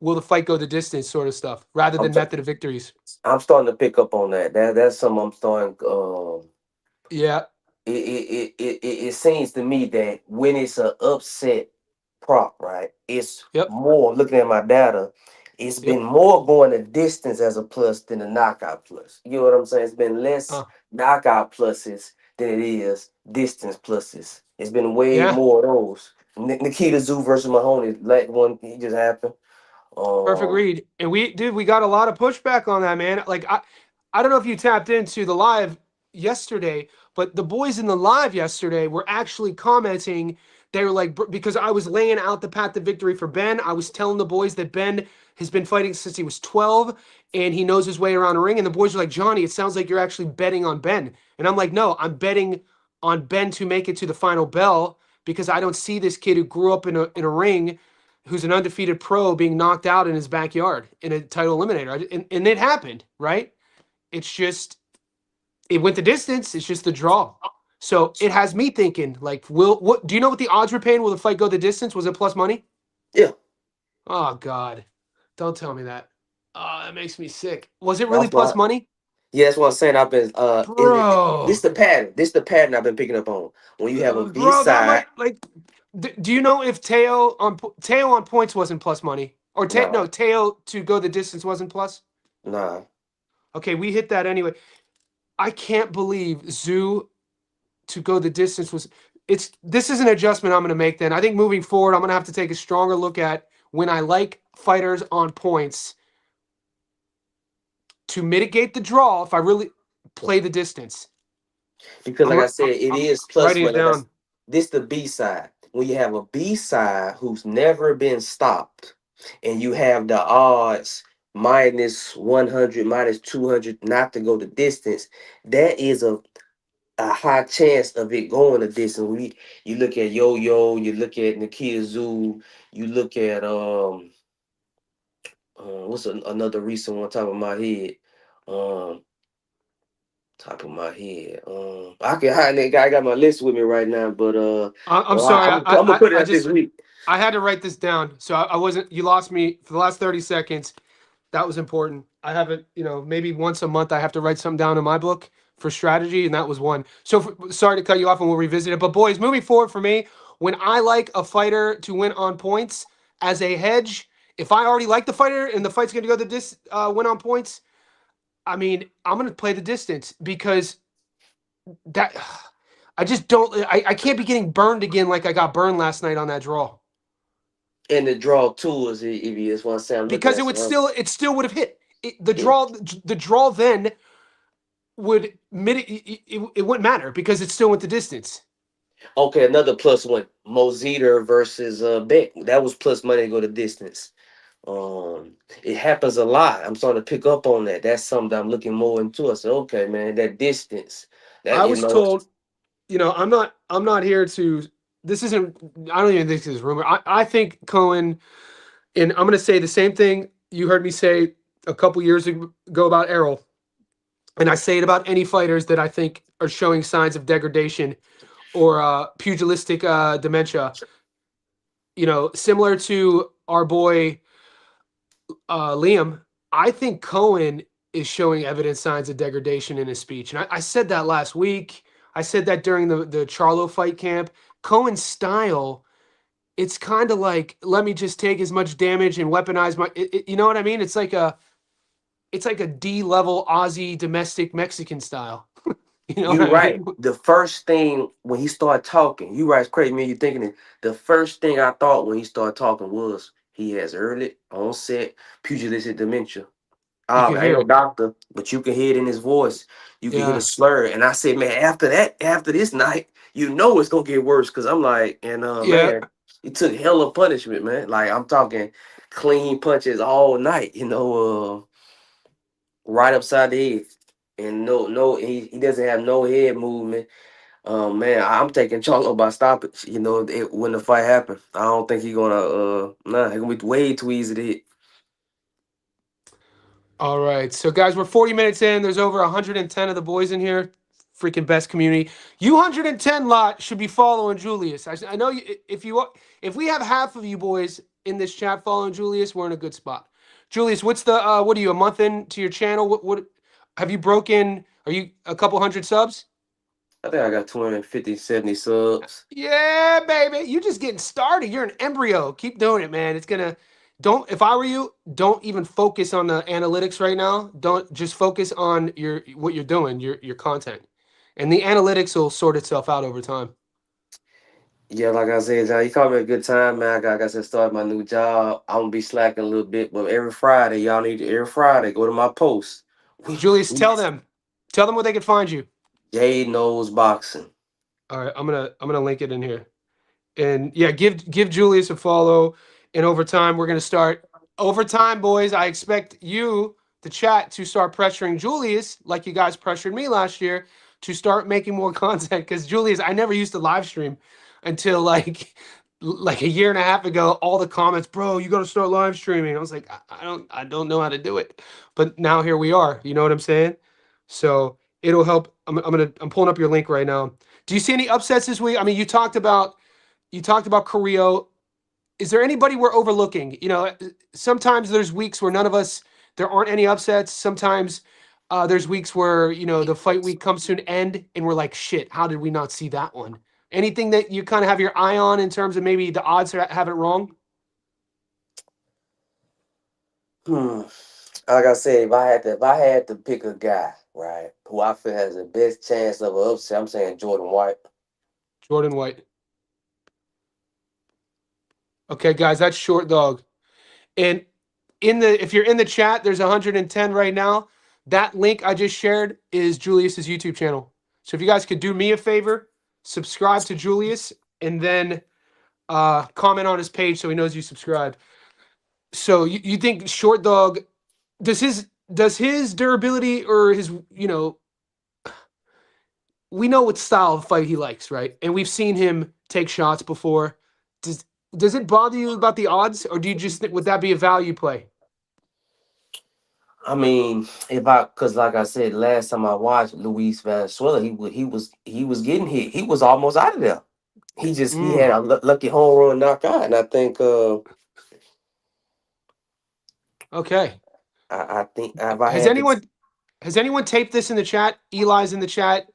will the fight go the distance sort of stuff rather I'm than t- method of victories. I'm starting to pick up on that. That's something I'm starting. Yeah. It seems to me that when it's an upset prop, right? It's Yep. more looking at my data. It's been Yep. more going the distance as a plus than a knockout plus. You know what I'm saying? It's been less Uh, knockout pluses than it is distance pluses. It's been way yeah. more of those. Nikita Zoo versus Mahoney, that one he just happened. Perfect Um, read. And we got a lot of pushback on that, man. Like I don't know if you tapped into the live yesterday, but the boys in the live yesterday were actually commenting. They were like, because I was laying out the path to victory for Ben. I was telling the boys that Ben has been fighting since he was 12 and he knows his way around a ring. And the boys were like, Johnny, it sounds like you're actually betting on Ben. And I'm like, no, I'm betting on Ben to make it to the final bell because I don't see this kid who grew up in a ring who's an undefeated pro being knocked out in his backyard in a title eliminator. And it happened, right? It's just, it went the distance. It's just the draw. So it has me thinking, like, do you know what the odds were paying? Will the fight go the distance? Was it plus money? yeah, Oh, God. Don't tell me that. Oh, that makes me sick. Was it really that's why. plus money? Yeah, that's what I'm saying. I've been this Bro. the pattern. This the pattern I've been picking up on. When you have a B Bro, that side, might, like, do you know if Teo on points wasn't plus money? Or, nah, no, Teo to go the distance wasn't plus? nah. Okay, we hit that anyway. I can't believe Zoo to go the distance was it's this is an adjustment I'm going to make then. I think moving forward I'm going to have to take a stronger look at when I like fighters on points to mitigate the draw if I really play the distance. Because like I said, it I'm is plus writing it money. That's down. this the B side. When you have a B side who's never been stopped, and you have the odds minus 100, minus 200 not to go the distance, that is a high chance of it going the distance. You look at Yo Yo, you look at Nakia Zoo, you look at what's another recent one top of my head? Um, top of my head. I can hide that guy. I got my list with me right now, but I'm well, sorry. I'm gonna put it I up this just week. I had to write this down. So I wasn't you lost me for the last 30 seconds. That was important. I haven't, maybe once a month I have to write something down in my book for strategy, and that was one. So sorry to cut you off, and we'll revisit it. But boys, moving forward for me, when I like a fighter to win on points as a hedge, if I already like the fighter and the fight's going to go win on points, I mean I'm going to play the distance because that I just don't. I can't be getting burned again like I got burned last night on that draw And the draw tools, if you just want to say, I'm looking because at some. it still would have hit. Yeah. The draw then would it wouldn't matter because it still went the distance. Okay, another plus one. Mositer versus Beck. That was plus money to go the distance. It happens a lot. I'm starting to pick up on that. That's something that I'm looking more into. I said, okay, man, that distance. That I was told, I'm not here to. This isn't. I don't even think this is rumor. I think Cohen, and I'm going to say the same thing you heard me say a couple years ago about Errol, and I say it about any fighters that I think are showing signs of degradation or pugilistic dementia. Similar to our boy Liam, I think Cohen is showing evident signs of degradation in his speech. And I said that last week. I said that during the Charlo fight camp. Cohen's style, it's kind of like, let me just take as much damage and weaponize you know what I mean? It's like a D level Aussie domestic Mexican style. You know what You I right. mean? The first thing when he started talking, you right, it's crazy, man. You thinking it. The first thing I thought when he started talking was he has early onset pugilistic dementia. You could I ain't hear no it. doctor, but you can hear it in his voice. You can hear the Yeah. slur. And I said, man, after that, after this night, you know it's gonna get worse. Cause I'm like, and Yeah. man, he took hella punishment, man. Like I'm talking clean punches all night, right upside the head. And no, he doesn't have no head movement. Man, I'm taking Charlo by stoppage. When the fight happened, I don't think he's gonna. Nah, it's gonna be way too easy to hit. All right. So, guys, we're 40 minutes in. There's over 110 of the boys in here. freaking best community. You 110 lot should be following Julius. I know if we have half of you boys in this chat following Julius, we're in a good spot. Julius, what's the what are you a month into your channel? What have you broken? Are you a couple hundred subs? I think I got 250, 70 subs. Yeah, baby. You're just getting started. You're an embryo. Keep doing it, man. It's gonna don't if I were you, don't even focus on the analytics right now. Don't just focus on your what you're doing, your content. And the analytics will sort itself out over time. Yeah, like I said, John, you called me a good time, man. Like I said, start my new job. I'm gonna be slacking a little bit, but every Friday, y'all need to every Friday go to my post. We, Julius, we tell them where they can find you. Jay knows boxing. All right, I'm gonna link it in here. And yeah, give Julius a follow. And over time, we're gonna start. Over time, boys, I expect you, the chat, to start pressuring Julius, like you guys pressured me last year, to start making more content. Because Julius, I never used to live stream until like a year and a half ago. All the comments, bro, you got to start live streaming. I was like, I don't know how to do it. But now here we are. You know what I'm saying? So it'll help. I'm pulling up your link right now. Do you see any upsets this week? I mean, you talked about Carrillo. Is there anybody we're overlooking? Sometimes there's weeks where there aren't any upsets. Sometimes there's weeks where the fight week comes to an end and we're like, shit, how did we not see that one? Anything that you kind of have your eye on in terms of maybe the odds have it wrong? Hmm. Like I said, if I had to pick a guy, right, who I feel has the best chance of an upset, I'm saying Jordan White. Jordan White. Okay, guys, that's short dog. And if you're in the chat, there's 110 right now. That link I just shared is Julius's YouTube channel. So if you guys could do me a favor, subscribe to Julius and then comment on his page so he knows you subscribed. So you think short dog does his durability or his we know what style of fight he likes, right? And we've seen him take shots before. Does does it bother you about the odds, or do you just think would that be a value play? I mean, cause like I said, last time I watched Luis Valenzuela, he was getting hit. He was almost out of there. He Mm, had a lucky home run knockout, and I think okay. I think if I Has had to, anyone has anyone taped this in the chat? Eli's in the chat.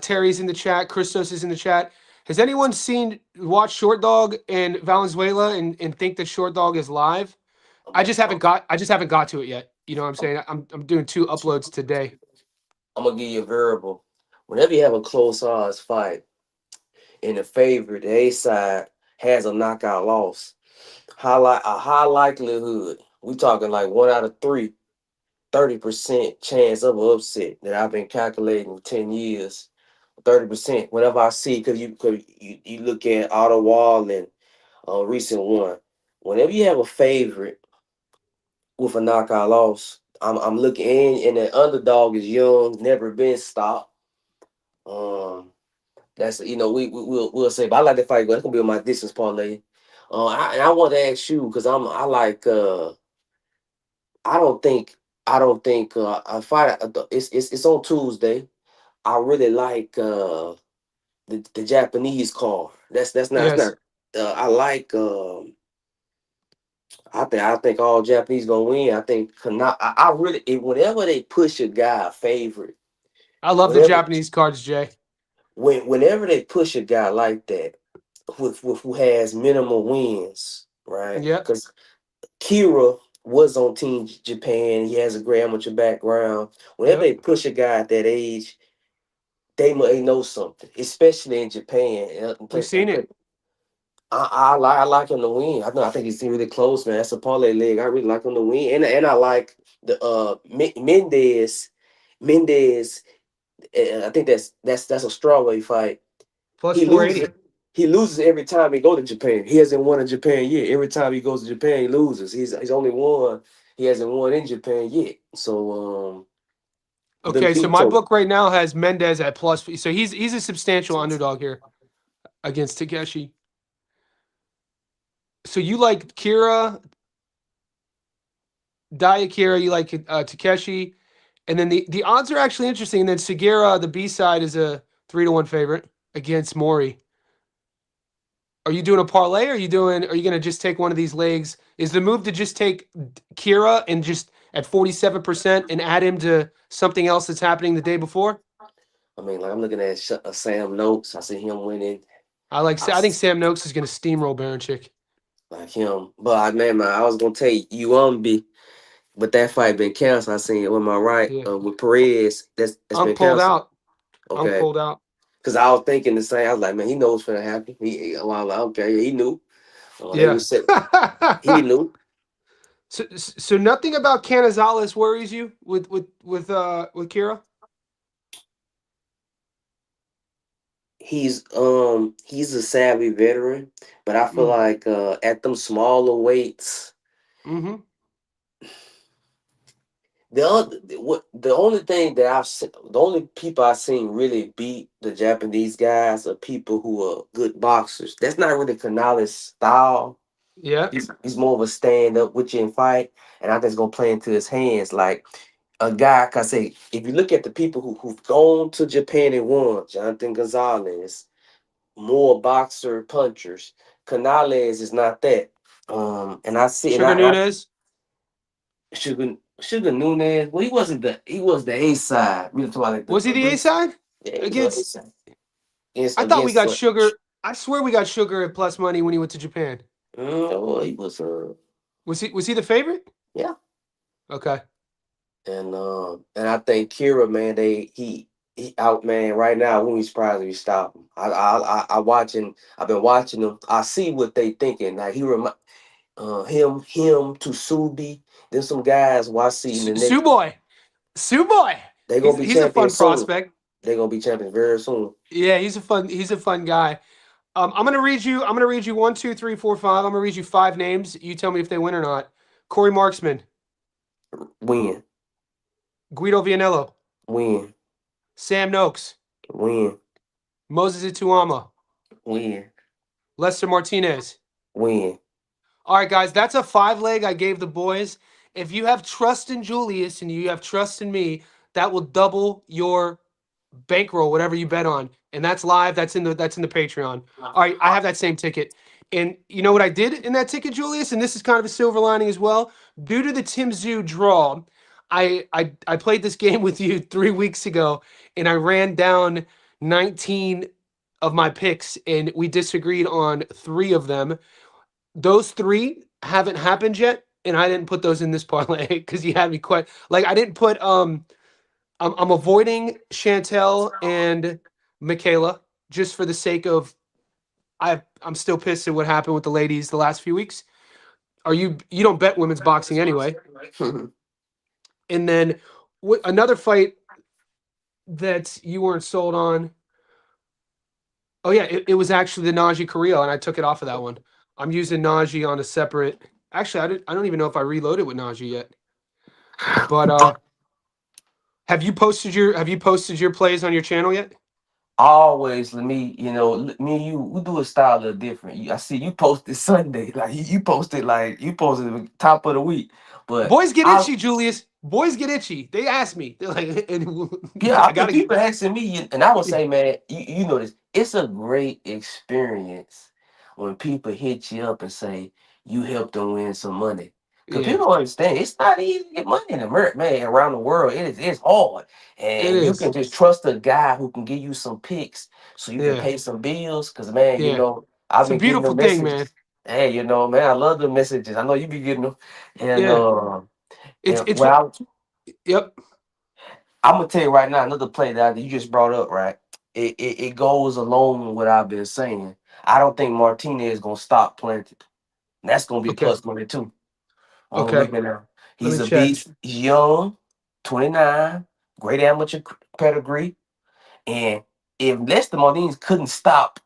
Terry's in the chat. Christos is in the chat. Has anyone watch Short Dog and Valenzuela and think that Short Dog is live? I just haven't got to it yet. You know what I'm saying? I'm doing 2 uploads today. I'm gonna give you a variable. Whenever you have a close odds fight and the favorite, the A side has a knockout loss, highlight a high likelihood. We talking like 1 out of 3, 30% chance of an upset that I've been calculating 10 years. 30%. Whenever I see, because you look at Auto Wall and recent one. Whenever you have a favorite with a knockout loss, I'm looking in, and the underdog is young, never been stopped. Um, that's we'll say, but I like the fight. But that's gonna be on my distance parlay. And I want to ask you because I like I don't think I fight. It's on Tuesday. I really like the Japanese card. That's Yes, not. I like. I think all Japanese gonna win. I think I really whenever they push a guy a favorite, I love the whenever Japanese cards, Jay. whenever they push a guy like that with who has minimal wins, right? Yep, Because Kira was on Team Japan. He has a great amateur background. Whenever yep. they push a guy at that age, they know something, especially in Japan. We've seen it. I like him to win. I think he's really close, man. That's a parlay leg. I really like him to win, and I like the Mendez. I think that's a strawweight fight. Plus He loses. 480. He loses every time he go to Japan. He hasn't won in Japan yet. Every time he goes to Japan, he loses. He's only won. He hasn't won in Japan yet. So Okay, so my Benito. book right now has Mendez at plus. So he's a substantial underdog here against Takeshi. So you like Kira, Diakira, you like Takeshi, And then the odds are actually interesting. And then Segura, the B side, is a 3-1 favorite against Maury. Are you doing a parlay? Or are you going to just take one of these legs? Is the move to just take Kira and just at 47% and add him to something else that's happening the day before? I mean, like I'm looking at Sam Noakes. I see him winning. I think Sam Noakes is going to steamroll Baranchik. Like him. But man, I was gonna tell you be, but that fight been canceled. I seen it with my right Yeah. with Perez. That's been Unk pulled canceled. out. Unk Okay. pulled out. Cause I was thinking the same. I was like, man, he knows what's gonna happen. Well, I'm like, okay, yeah, he knew. They Yeah. was set. He knew. So nothing about Canizales worries you with Kira? He's a savvy veteran, but I feel Mm. like at them smaller weights, Mm-hmm. the only thing that the only people I've seen really beat the Japanese guys are people who are good boxers. That's not really Canales' style. Yeah. He's more of a stand up with you and fight, and I think it's gonna play into his hands. Like a guy, cause say if you look at the people who've gone to Japan and won, Jonathan Gonzalez, more boxer punchers. Canales is not that. And I see, Sugar and I Nunez. Sugar Nunez. Well, he was the A side. We were talking like Was he the the A least. side? Yeah, he was the A Against side I thought we against. got Sugar. I swear we got Sugar at plus money when he went to Japan. Well, he was Was he the favorite? yeah. Okay. And I think Kira, man, he out, man. Right now, I wouldn't be surprised if he stop him. I watching. I've been watching him. I see what they thinking. Like him to Subi. Then some guys who I see in the next. Suboy. Suboy. They gonna He's be he's a fun champions soon. prospect. They gonna be champions very soon. Yeah, he's a fun guy. I'm gonna read you 1, 2, 3, 4, 5. I'm gonna read you 5 names. You tell me if they win or not. Corey Marksman, Win, Guido Vianello, win, Sam Noakes, win, Moses Ituama, win, Lester Martinez. win. All right, guys, that's a 5 leg I gave the boys. If you have trust in Julius and you have trust in me, that will double your bankroll, whatever you bet on, and that's live. That's in the Patreon. All right, I have that same ticket, and you know what I did in that ticket, Julius, and this is kind of a silver lining as well. Due to the Tim Zoo draw, I played this game with you 3 weeks ago, and I ran down 19 of my picks, and we disagreed on 3 of them. Those 3 haven't happened yet, and I didn't put those in this parlay because you had me quite like I didn't put I'm avoiding Chantel and Michaela just for the sake of I'm still pissed at what happened with the ladies the last few weeks. You don't bet women's boxing anyway. And then another fight that you weren't sold on. Oh yeah, it was actually the Najee Carrillo, and I took it off of that one. I'm using Najee on a separate. Actually, I don't even know if I reloaded with Najee yet. But have you posted your plays on your channel yet? Always, let me, me and you, we do a style a little different. I see you posted Sunday, like you posted the top of the week, but Boys get I itchy, Julius. Boys get itchy. They ask me. They're like, yeah, I if gotta. people asking me, and I would say, man, you know this. It's a great experience when people hit you up and say you helped them win some money. Cause Yeah, people don't understand it's not easy to get money in America, man. Around the world, it's hard, it and you is. can just trust a guy who can give you some picks so you can Yeah, pay some bills. Cause man, yeah. I've It's a been getting the beautiful thing, man. messages. Hey, man, I love the messages. I know you be getting them, and Yeah, it's and it's. well, Yep. I'm gonna tell you right now, another play that you just brought up, right? It goes along with what I've been saying. I don't think Martinez is gonna stop planting. That's gonna be Okay. plus money too. I'm Okay. looking at. Let He's me a check. beast. He's young, 29, great amateur pedigree, and if Lester Martinez couldn't stop,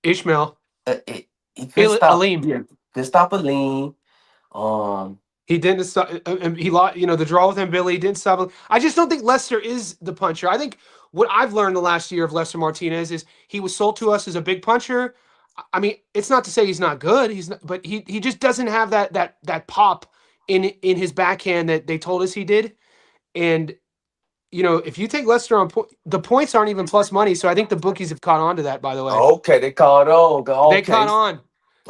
Ishmael. it, he could stop. Aleem. Yeah, could stop a lean. Um, He didn't stop. He lost. The draw with him, Billy. He didn't stop. I just don't think Lester is the puncher. I think what I've learned the last year of Lester Martinez is he was sold to us as a big puncher. I mean, it's not to say he's not good. He's not, but he just doesn't have that pop in his backhand that they told us he did. And if you take Leicester on the points aren't even plus money, so I think the bookies have caught on to that. By the way, Okay, they called on. they Okay, caught on.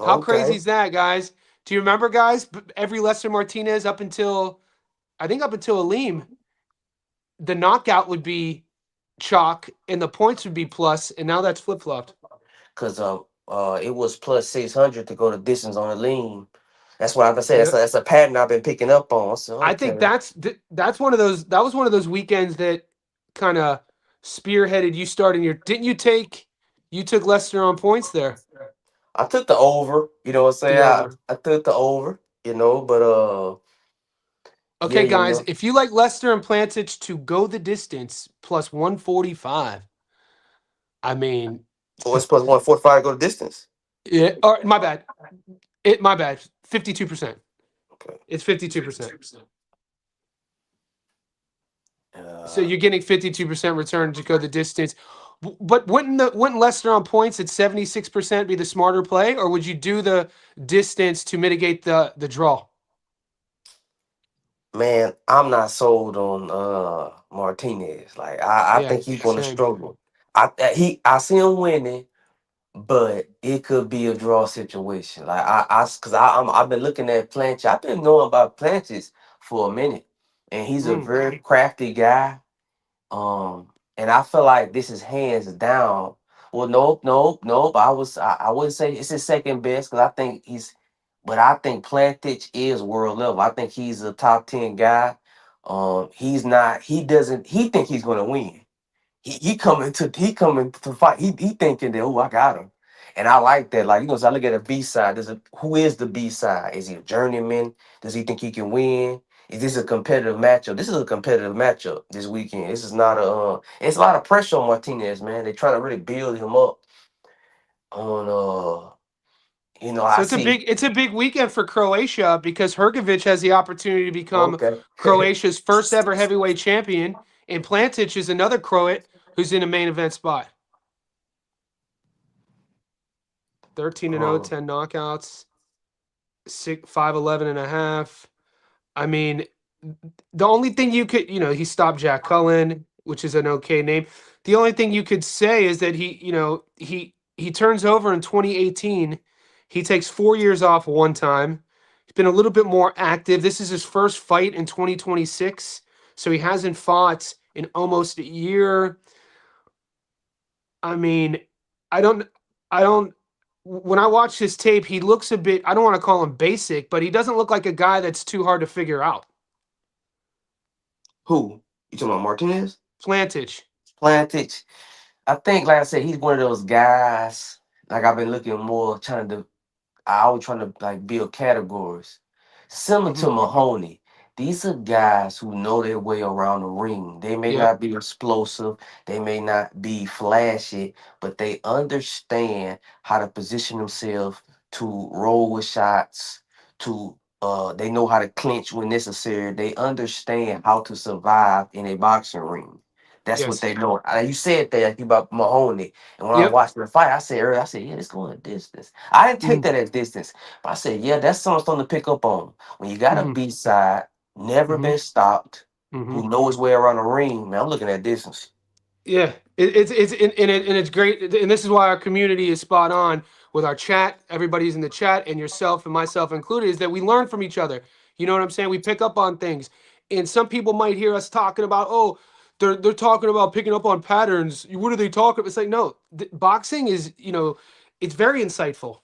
How crazy okay. is that, guys? Do you remember, guys? Every Lester Martinez up until Aleem, the knockout would be chalk and the points would be plus, and now that's flip flopped. Cause it was plus 600 to go the distance on the lean. That's what I said. Yeah, That's a pattern I've been picking up on. So I think okay. that's one of those. That was one of those weekends that kind of spearheaded you starting your. Didn't you take? You took Lester on points there. I took the over. You know what I'm The saying? I, over. I took the over. But yeah, Okay, guys, if you like Lester and Plantich to go the distance plus 145, I mean, oh, it's plus 145 go the distance. yeah. Or my bad. My bad. 52%. Okay. It's 52%. So Uh, you're getting 52% return to go the distance. But wouldn't Leicester on points at 76% be the smarter play, or would you do the distance to mitigate the draw? man, I'm not sold on Martinez. Like I Yeah, think he's gonna same. struggle. I see him winning, but it could be a draw situation. Like cause I've been looking at Planche. I've been knowing about Planches for a minute, and he's a Mm. very crafty guy. And I feel like this is hands down. Well, nope. I wouldn't say it's his second best because but I think Plantich is world level. I think he's a top 10 guy. He's not. He doesn't. He think he's gonna win. He coming to fight. He thinking that, oh, I got him, and I like that. Like, so I look at a B side. Who is the B side? Is he a journeyman? Does he think he can win? Is this a competitive matchup? This is a competitive matchup this weekend. This is not a. It's a lot of pressure on Martinez, man. They're trying to really build him up on. So I see. it's a big weekend for Croatia because Hrgovic has the opportunity to become Okay. Croatia's first ever heavyweight champion, and Plantic is another Croat who's in a main event spot. 13-0, um, 10 knockouts, 5'11" and a half. I mean, the only thing you could, he stopped Jack Cullen, which is an okay name. The only thing you could say is that he turns over in 2018. He takes 4 years off one time. He's been a little bit more active. This is his first fight in 2026, so he hasn't fought in almost a year. I mean, I don't, I don't. When I watch his tape, he looks a bit. I don't want to call him basic, but he doesn't look like a guy that's too hard to figure out. who you talking about? Martinez? Plantich. Plantich. I think, like I said, he's one of those guys. Like I've been looking more, trying to I always trying to like build categories. Similar to Hmm. Mahoney. These are guys who know their way around the ring. They may Yep. not be explosive, they may not be flashy, but they understand how to position themselves to roll with shots, to they know how to clinch when necessary. They understand how to survive in a boxing ring. That's what Yes. they know. You said that like, about Mahoney. And when I Yep. watched the fight, I said earlier, I said, yeah, it's going a distance. I didn't take Mm-hmm. that as distance, but I said, yeah, that's something to pick up on. When you got a Mm-hmm. B side, never Mm-hmm. been stopped, Mm-hmm. who knows his way around the ring, man, I'm looking at distance. Yeah, and it's great, and this is why our community is spot on with our chat. Everybody's in the chat, and yourself and myself included, is that we learn from each other. You know what I'm saying? We pick up on things, and some people might hear us talking about, oh, they're talking about picking up on patterns. What are they talking about? It's like no, boxing is it's very insightful.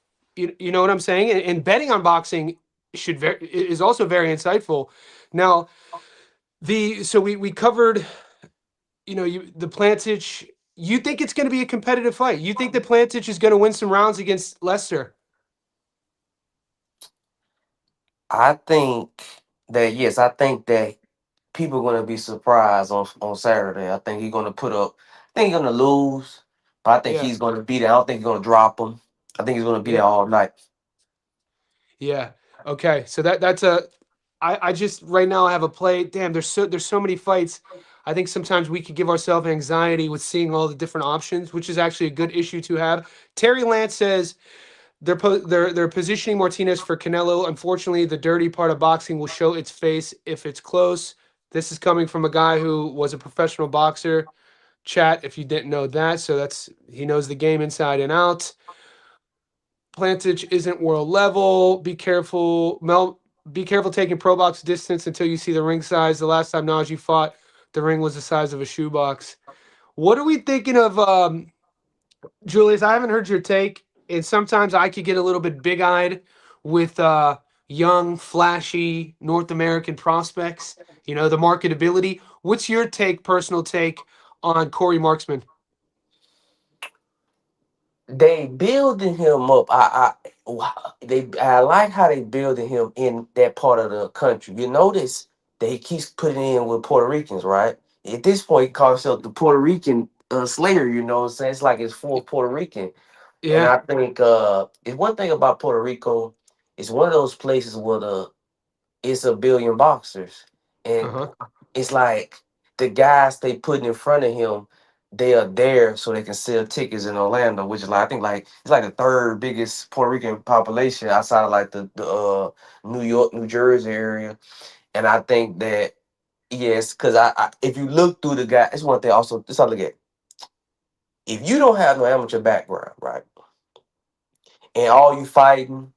You know what I'm saying? And betting on boxing is also very insightful. Now the so we covered the Plantich. You think it's going to be a competitive fight? You think the Plantich is going to win some rounds against Leicester? I think yes, I think that people are gonna be surprised on Saturday. I think he's gonna put up. I think he's gonna lose, but I think Yeah, he's gonna be there. I don't think he's gonna drop him. I think he's gonna be there yeah, all night. yeah. Okay, so that's a. I just right now I have a play. Damn, there's so many fights. I think sometimes we could give ourselves anxiety with seeing all the different options, which is actually a good issue to have. Terry Lance says they're positioning Martinez for Canelo. Unfortunately, the dirty part of boxing will show its face if it's close. This is coming from a guy who was a professional boxer. Chat, if you didn't know that, so that's he knows the game inside and out. Plantage isn't world level. Be careful, Mel. Be careful taking pro box distance until you see the ring size. The last time Najee fought, the ring was the size of a shoebox. What are we thinking of, Julius? I haven't heard your take, and sometimes I could get a little bit big eyed with young, flashy North American prospects. You know the marketability. What's your take, personal take, on Corey Marksman? They building him up. I like how they building him in that part of the country. You notice that he keeps putting in with Puerto Ricans, right? At this point, he calls himself the Puerto Rican Slayer. You know what I'm saying? It's like it's for Puerto Rican. And Yeah. I think it's one thing about Puerto Rico. It's one of those places where it's a billion boxers, Uh and huh. it's like the guys they putting in front of him, they are there so they can sell tickets in Orlando, which is like I think like it's like the third biggest Puerto Rican population outside of like the New York, New Jersey area, and I think that yes, because I if you look through the guy, it's one thing also. This I look at if you don't have no amateur background, right, and all you fighting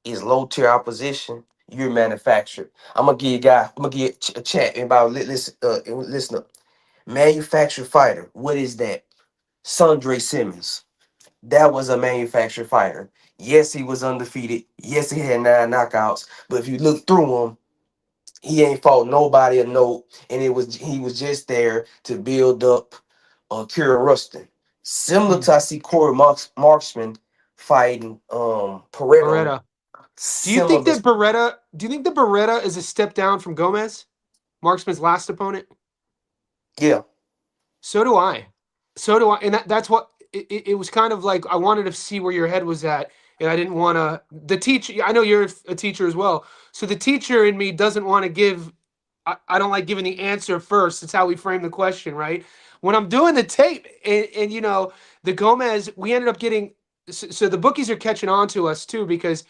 is low tier opposition, you're manufactured. I'm gonna give you a guy. I'm gonna give you a chat. Anybody listen? Listen up. Manufactured fighter. What is that? Sundre Simmons. That was a manufactured fighter. Yes, he was undefeated. Yes, he had 9 knockouts. But if you look through him, he ain't fought nobody a note, and he was just there to build up Kieran Rustin. Similar Hmm. to I see Corey Marksman fighting Pareto. Beretta. Do you think Similar. that Beretta? Do you think that Beretta is a step down from Gomez, Marksman's last opponent? Yeah. So do I. So do I. And that's what it was kind of like. I wanted to see where your head was at, and I didn't want to. The teacher. I know you're a teacher as well. So the teacher in me doesn't want to give. I don't like giving the answer first. It's how we frame the question, right? When I'm doing the tape, and the Gomez, we ended up getting. So the bookies are catching on to us too because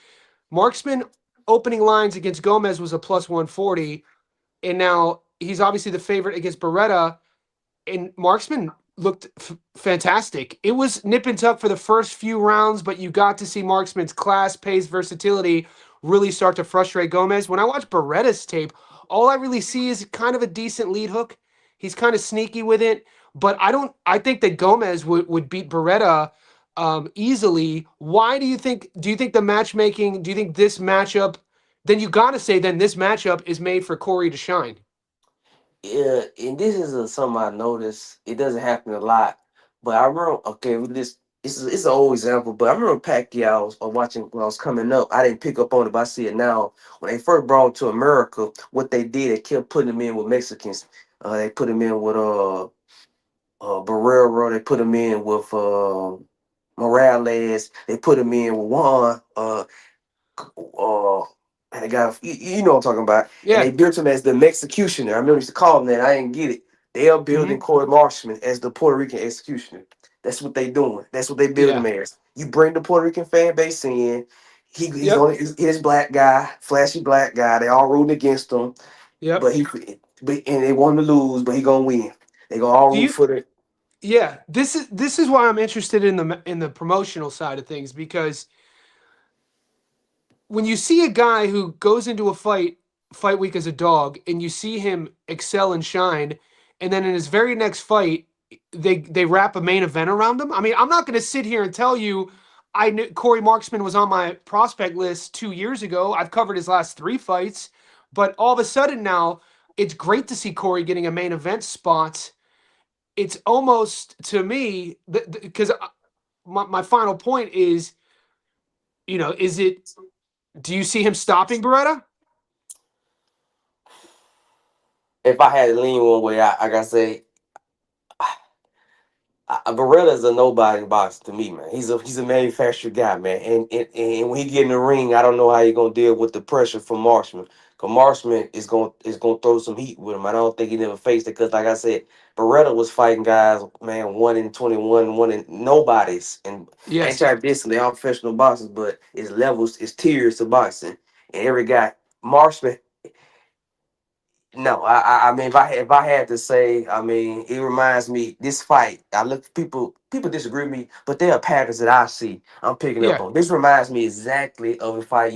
Marksman opening lines against Gomez was a plus 140, and now he's obviously the favorite against Beretta, and Marksman looked fantastic. It was nip and tuck for the first few rounds, but you got to see Marksman's class, pace, versatility really start to frustrate Gomez. When I watch Beretta's tape, all I really see is kind of a decent lead hook. He's kind of sneaky with it, but I don't. I think that Gomez would beat Beretta easily. Why do you think? Do you think the matchmaking? Do you think this matchup? Then you got to say then this matchup is made for Corey to shine. Yeah, and this is something I noticed. It doesn't happen a lot, but I remember. Okay, with this, it's an old example, but I remember Pacquiao was watching when I was coming up. I didn't pick up on it, but I see it now. When they first brought him to America, what they did, they kept putting him in with Mexicans. They put him in with Barrero. They put him in with Morales. They put him in with Juan. uh and they got you know what I'm talking about. And they Yeah. built him as the executioner. I remember used to call him that. I didn't get it. They are building Hmm. Corey Marshman as the Puerto Rican executioner. That's what they doing. That's what they build him Yeah. as. You bring the Puerto Rican fan base in. He's Yep. on his black guy, flashy black guy. They all rooting against him, Yep. but and they want to lose, but he gonna win. They gonna all Do root you? for the Yeah. This is why I'm interested in the promotional side of things because when you see a guy who goes into a fight week as a dog and you see him excel and shine, and then in his very next fight they wrap a main event around him. I mean, I'm not going to sit here and tell you I knew Corey Marksman was on my prospect list 2 years ago. I've covered his last three fights, but all of a sudden now it's great to see Corey getting a main event spot. It's almost to me because my final point is, is it? Do you see him stopping Beretta? if I had to lean one way, I gotta say Beretta's a nobody box to me, man. He's a manufactured guy, man. And when he get in the ring, I don't know how he gonna deal with the pressure from Marshman. Cause Marshman is gonna throw some heat with him. I don't think he never faced it. Cause like I said, Beretta was fighting guys, man, 1 in 21, one in nobodies. And I ain't Yes. trying to diss them, they all professional boxers, but it's levels, it's tiers to boxing. And every guy, Marshman, No, I mean, if I had to say, I mean, it reminds me this fight. I look people disagree with me, but there are patterns that I see. I'm picking up Yeah, on. This reminds me exactly of a fight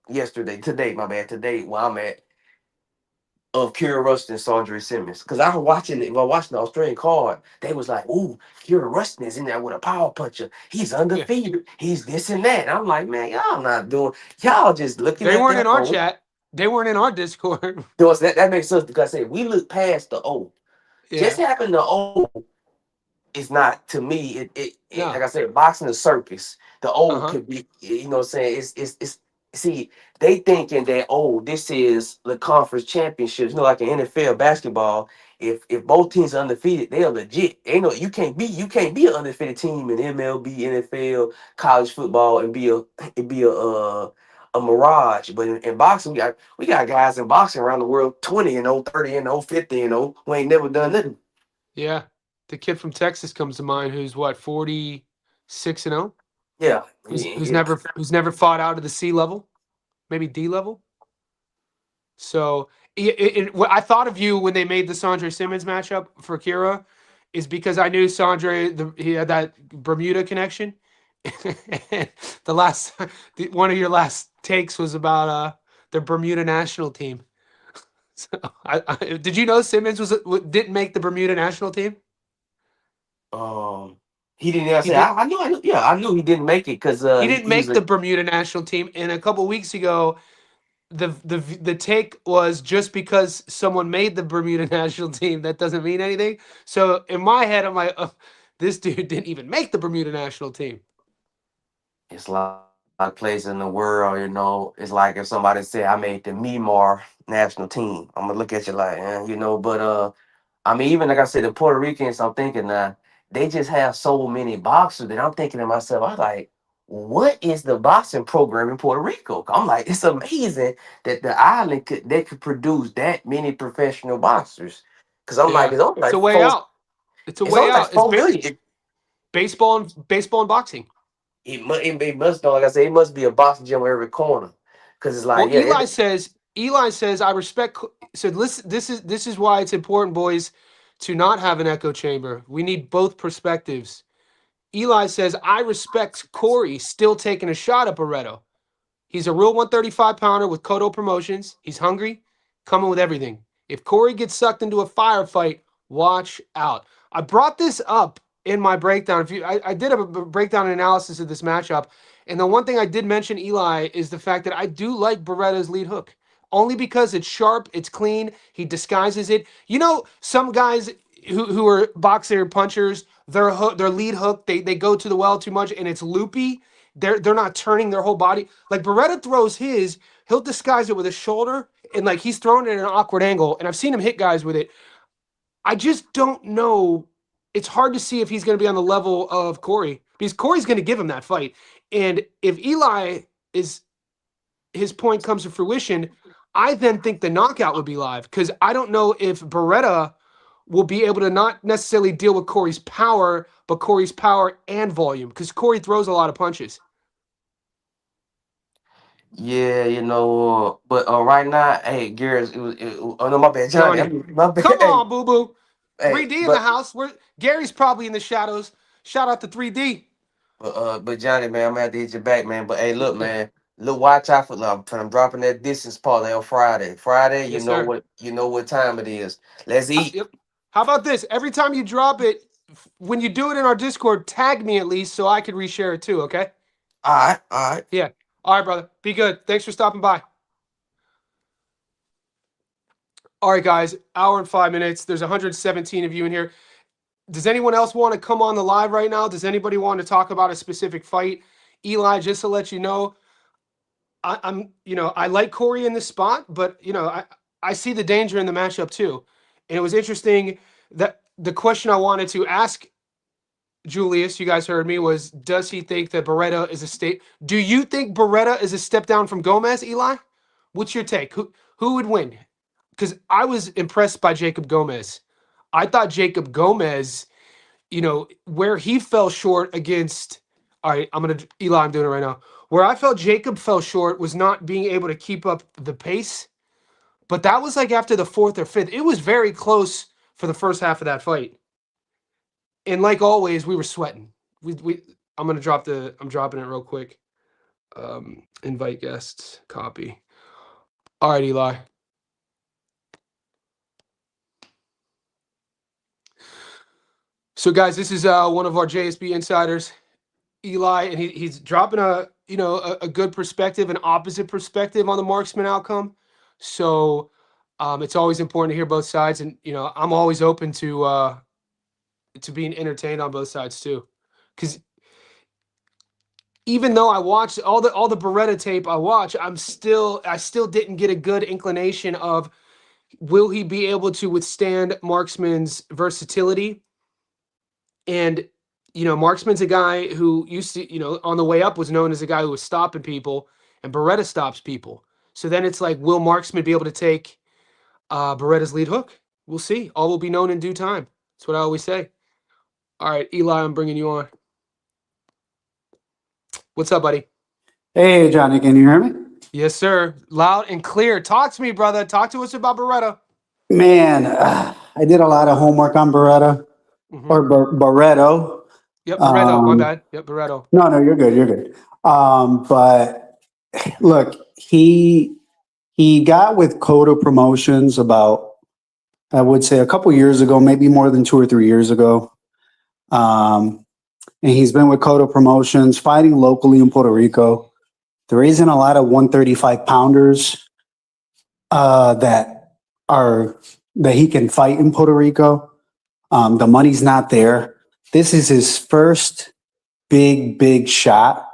yesterday, today, my bad, today where I'm at of Kira Rushton and Sandra Simmons. Because I was watching it while watching the Australian card, they was like, "Ooh, Kira Rushton is in there with a power puncher. He's yeah. undefeated. He's this and that." And I'm like, man, y'all not doing. Y'all just looking They at weren't that. in our Oh, chat. They weren't in our Discord. that makes sense because I say we look past the O. Just Yeah. having the O is not to me. It like No. I said, boxing is circus. The Uh O huh. could be, what I'm saying. It's see they thinking that this is the conference championships. Like in NFL basketball. If both teams are undefeated, they are legit. Ain't no you can't be an undefeated team in MLB, NFL, college football and be a mirage. But in boxing, we got guys in boxing around the world 20-0, 30-0, 50-0 who ain't never done nothing. Yeah. The kid from Texas comes to mind who's what, 46-0? Yeah, Who's yeah, who's yeah. never who's never fought out of the C level, maybe D level. So what I thought of you when they made the Sandre Simmons matchup for Kira is because I knew he had that Bermuda connection. the last one of your last takes was about the Bermuda national team. So did you know Simmons didn't make the Bermuda national team? Um, he didn't. I He say did. I knew. I knew. Yeah, I knew he didn't make it because He he, didn't he was make the a. Bermuda national team. And a couple weeks ago, the take was just because someone made the Bermuda national team, that doesn't mean anything. So in my head, I'm like, oh, this dude didn't even make the Bermuda national team. It's like places in the world. It's like if somebody said I made the Myanmar national team. I'm gonna look at you like, But I mean, even like I said, the Puerto Ricans. I'm thinking they just have so many boxers that I'm thinking to myself, I like, what is the boxing program in Puerto Rico? I'm like, it's amazing that the island could produce that many professional boxers. Because I'm like, Yeah, it's only it's like a way four. out. It's a It's way only like out. It's 4 million. baseball and boxing. It must know, like I said, it must be a boxing gym on every corner. Because it's Well, like, yeah, Eli says I respect. Said listen, this is why it's important, boys, to not have an echo chamber. We need both perspectives. Eli says I respect Corey still taking a shot at Barreto. He's a real 135 pounder with Kodo promotions. He's hungry, coming with everything. If Corey gets sucked into a firefight, watch out. I brought this up in my breakdown. I did a breakdown and analysis of this matchup, and the one thing I did mention, Eli, is the fact that I do like Beretta's lead hook. Only because it's sharp, it's clean, he disguises it. Some guys who are boxer punchers, their lead hook, they go to the well too much and it's loopy. They're not turning their whole body. Like Beretta throws his, he'll disguise it with his shoulder and like he's throwing it at an awkward angle. And I've seen him hit guys with it. I just don't know. It's hard to see if he's going to be on the level of Corey because Corey's going to give him that fight. And if Eli is his point comes to fruition, I then think the knockout would be live because I don't know if Beretta will be able to not necessarily deal with Corey's power, but Corey's power and volume because Corey throws a lot of punches. yeah, but right now, hey, Garrett, oh no, my bad, Johnny. Johnny, My bad. come on, boo boo. Hey, 3D in the but house. Gary's probably in the shadows. Shout out to 3D. but Johnny, man, I'm gonna have to hit you back, man. But hey, look, man, look, watch out for I'm dropping that distance parlay on Friday. Friday, Yes, sir. you know what time it is. Let's eat. Yep. How about this? Every time you drop it, when you do it in our Discord, tag me at least so I could reshare it too, okay? All right. Yeah. All right, brother. Be good. Thanks for stopping by. All right, guys. Hour and 5 minutes. There's 117 of you in here. Does anyone else want to come on the live right now? Does anybody want to talk about a specific fight? Eli, just to let you know, I like Corey in this spot, but I see the danger in the matchup too. And it was interesting that the question I wanted to ask Julius, you guys heard me, was does he think that Beretta is a state? Do you think Beretta is a step down from Gomez, Eli? What's your take? Who would win? Because I was impressed by Jacob Gomez. I thought Jacob Gomez, where he fell short against. All right, Eli, I'm doing it right now. Where I felt Jacob fell short was not being able to keep up the pace But that was like after the 4th or 5th. It was very close for the first half of that fight. And like always, we were sweating. I'm dropping it real quick. Invite guests, copy. All right, Eli. So guys, this is one of our JSB insiders, Eli, and he's dropping a good perspective, an opposite perspective on the marksman outcome. So it's always important to hear both sides, and I'm always open to being entertained on both sides too, because even though I watched all the Beretta tape I still didn't get a good inclination of will he be able to withstand Marksman's versatility. And Marksman's a guy who used to, on the way up was known as a guy who was stopping people, and Beretta stops people. So then it's like, will Marksman be able to take Beretta's lead hook? We'll see. All will be known in due time. That's what I always say. All right, Eli, I'm bringing you on. What's up, buddy? Hey, Johnny, can you hear me? Yes, sir. Loud and clear. Talk to me, brother. Talk to us about Beretta. Man, I did a lot of homework on Beretta or Barretto. Yep, Barretto. My bad. Yep, Barretto. No, you're good. You're good. But look, he got with Coda Promotions about, I would say, a couple years ago, maybe more than 2 or 3 years ago. And he's been with Coda Promotions, fighting locally in Puerto Rico. There isn't a lot of 135 pounders that he can fight in Puerto Rico. The money's not there. This is his first big shot.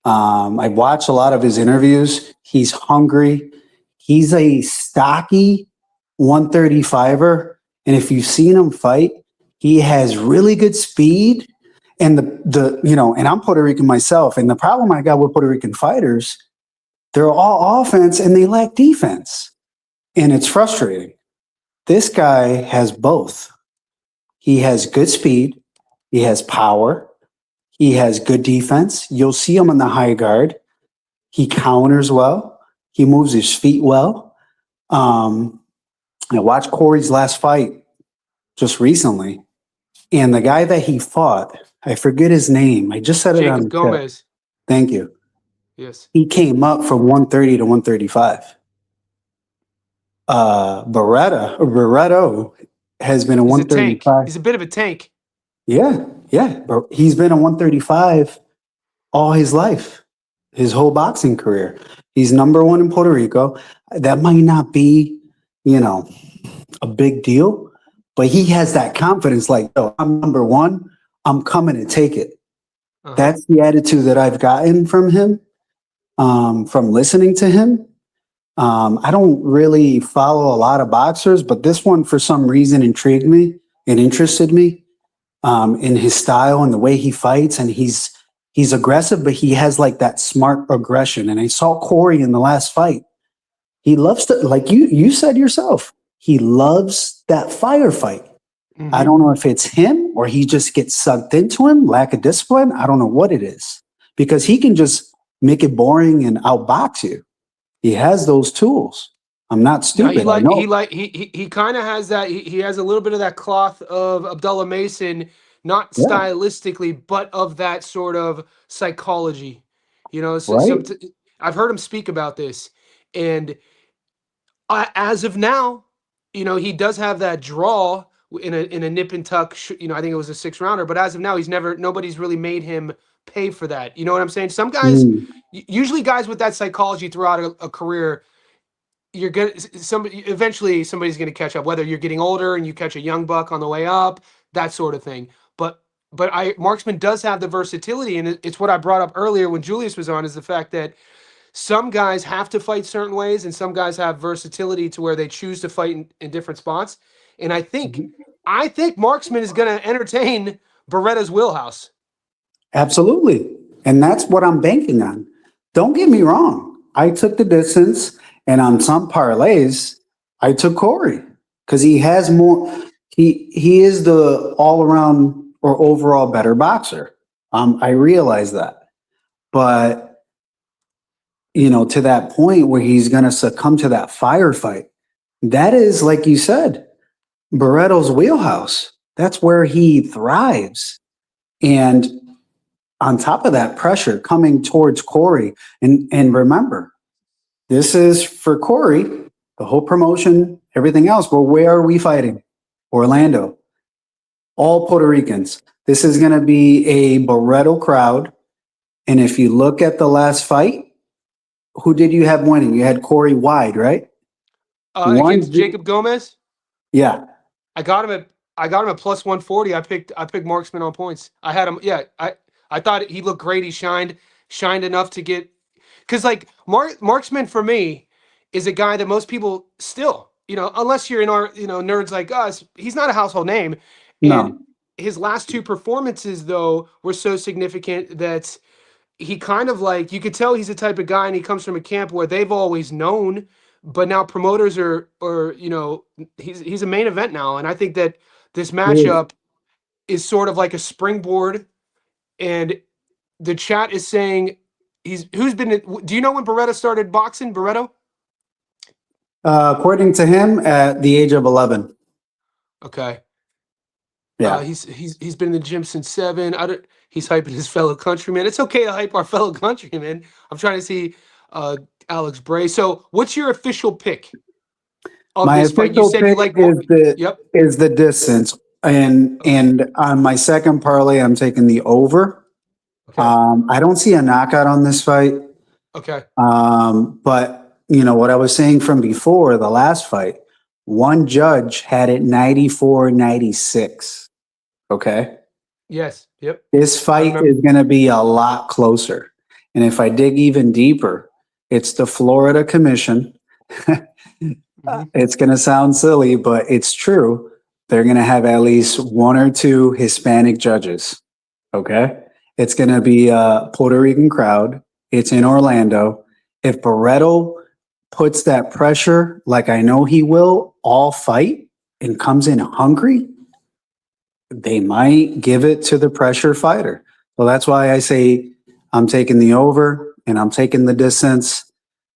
I watched a lot of his interviews. He's hungry. He's a stocky 135er. And if you've seen him fight, he has really good speed. And and I'm Puerto Rican myself. And the problem I got with Puerto Rican fighters, they're all offense and they lack defense. And it's frustrating. This guy has both. He has good speed. He has power. He has good defense. You'll see him on the high guard. He counters well. He moves his feet well. I watched Corey's last fight just recently. And the guy that he fought, I forget his name. I just said it on the Gomez. Chat. Thank you. Yes. He came up from 130 to 135. Barretto has been a 135. He's a bit of a tank. Yeah. But he's been a 135 all his life, his whole boxing career. He's number one in Puerto Rico. That might not be, a big deal, but he has that confidence like, yo, I'm number one. I'm coming to take it. Uh-huh. That's the attitude that I've gotten from him, from listening to him. I don't really follow a lot of boxers, but this one, for some reason, intrigued me and interested me in his style and the way he fights. And he's aggressive, but he has like that smart aggression. And I saw Corey in the last fight. He loves to, like you said yourself, he loves that firefight. Mm-hmm. I don't know if it's him or he just gets sucked into him, lack of discipline. I don't know what it is, because he can just make it boring and outbox you. He has those tools. I'm not stupid. He kind of has that. He has a little bit of that cloth of Abdullah Mason, not stylistically, but of that sort of psychology. Right? I've heard him speak about this, and as of now, he does have that draw in a nip and tuck. I think it was a 6-rounder, but as of now, nobody's really made him pay for that. You know what I'm saying? Some guys, usually guys with that psychology throughout a career, eventually somebody's going to catch up, whether you're getting older and you catch a young buck on the way up, that sort of thing. But Marksman does have the versatility, and it's what I brought up earlier when Julius was on, is the fact that some guys have to fight certain ways, and some guys have versatility to where they choose to fight in different spots. And I think Marksman is going to entertain Beretta's wheelhouse. Absolutely. And that's what I'm banking on. Don't get me wrong. I took the distance, and on some parlays, I took Corey because he has more. He is the all-around or overall better boxer. I realize that. But, to that point where he's going to succumb to that firefight, that is, like you said, Barreto's wheelhouse. That's where he thrives. And on top of that pressure coming towards Corey, and remember, this is for Corey, the whole promotion, everything else. Well, where are we fighting? Orlando. All Puerto Ricans. This is going to be a Barreto crowd. And if you look at the last fight, who did you have winning? You had Corey wide, right? Against Jacob Gomez. Yeah. I got him at plus 140. I picked Marksman on points. I had him. Yeah, I thought he looked great. He shined enough to get, because like Marksman for me is a guy that most people still, unless you're in our, nerds like us, he's not a household name. And No. his last two performances though were so significant that he kind of like, you could tell he's the type of guy, and he comes from a camp where they've always known, but now promoters are he's a main event now. And I think that this matchup is sort of like a springboard. And the do you know when Barreto started boxing? Barreto? According to him, at the age of 11. Okay. Yeah. He's been in the gym since 7. He's hyping his fellow countrymen. It's okay to hype our fellow countrymen. I'm trying to see Alex Bray. So what's your official pick of My this fight? You official said you pick like is the distance. And on my second parlay, I'm taking the over. Okay. I don't see a knockout on this fight. Okay. But what I was saying from before, the last fight, one judge had it 94-96. Okay. Yes. Yep. This fight is going to be a lot closer. And if I dig even deeper, it's the Florida Commission. It's going to sound silly, but it's true. They're going to have at least 1 or 2 Hispanic judges. Okay. It's going to be a Puerto Rican crowd. It's in Orlando. If Barreto puts that pressure, like I know he will, all fight and comes in hungry, they might give it to the pressure fighter. So that's why I say I'm taking the over and I'm taking the distance,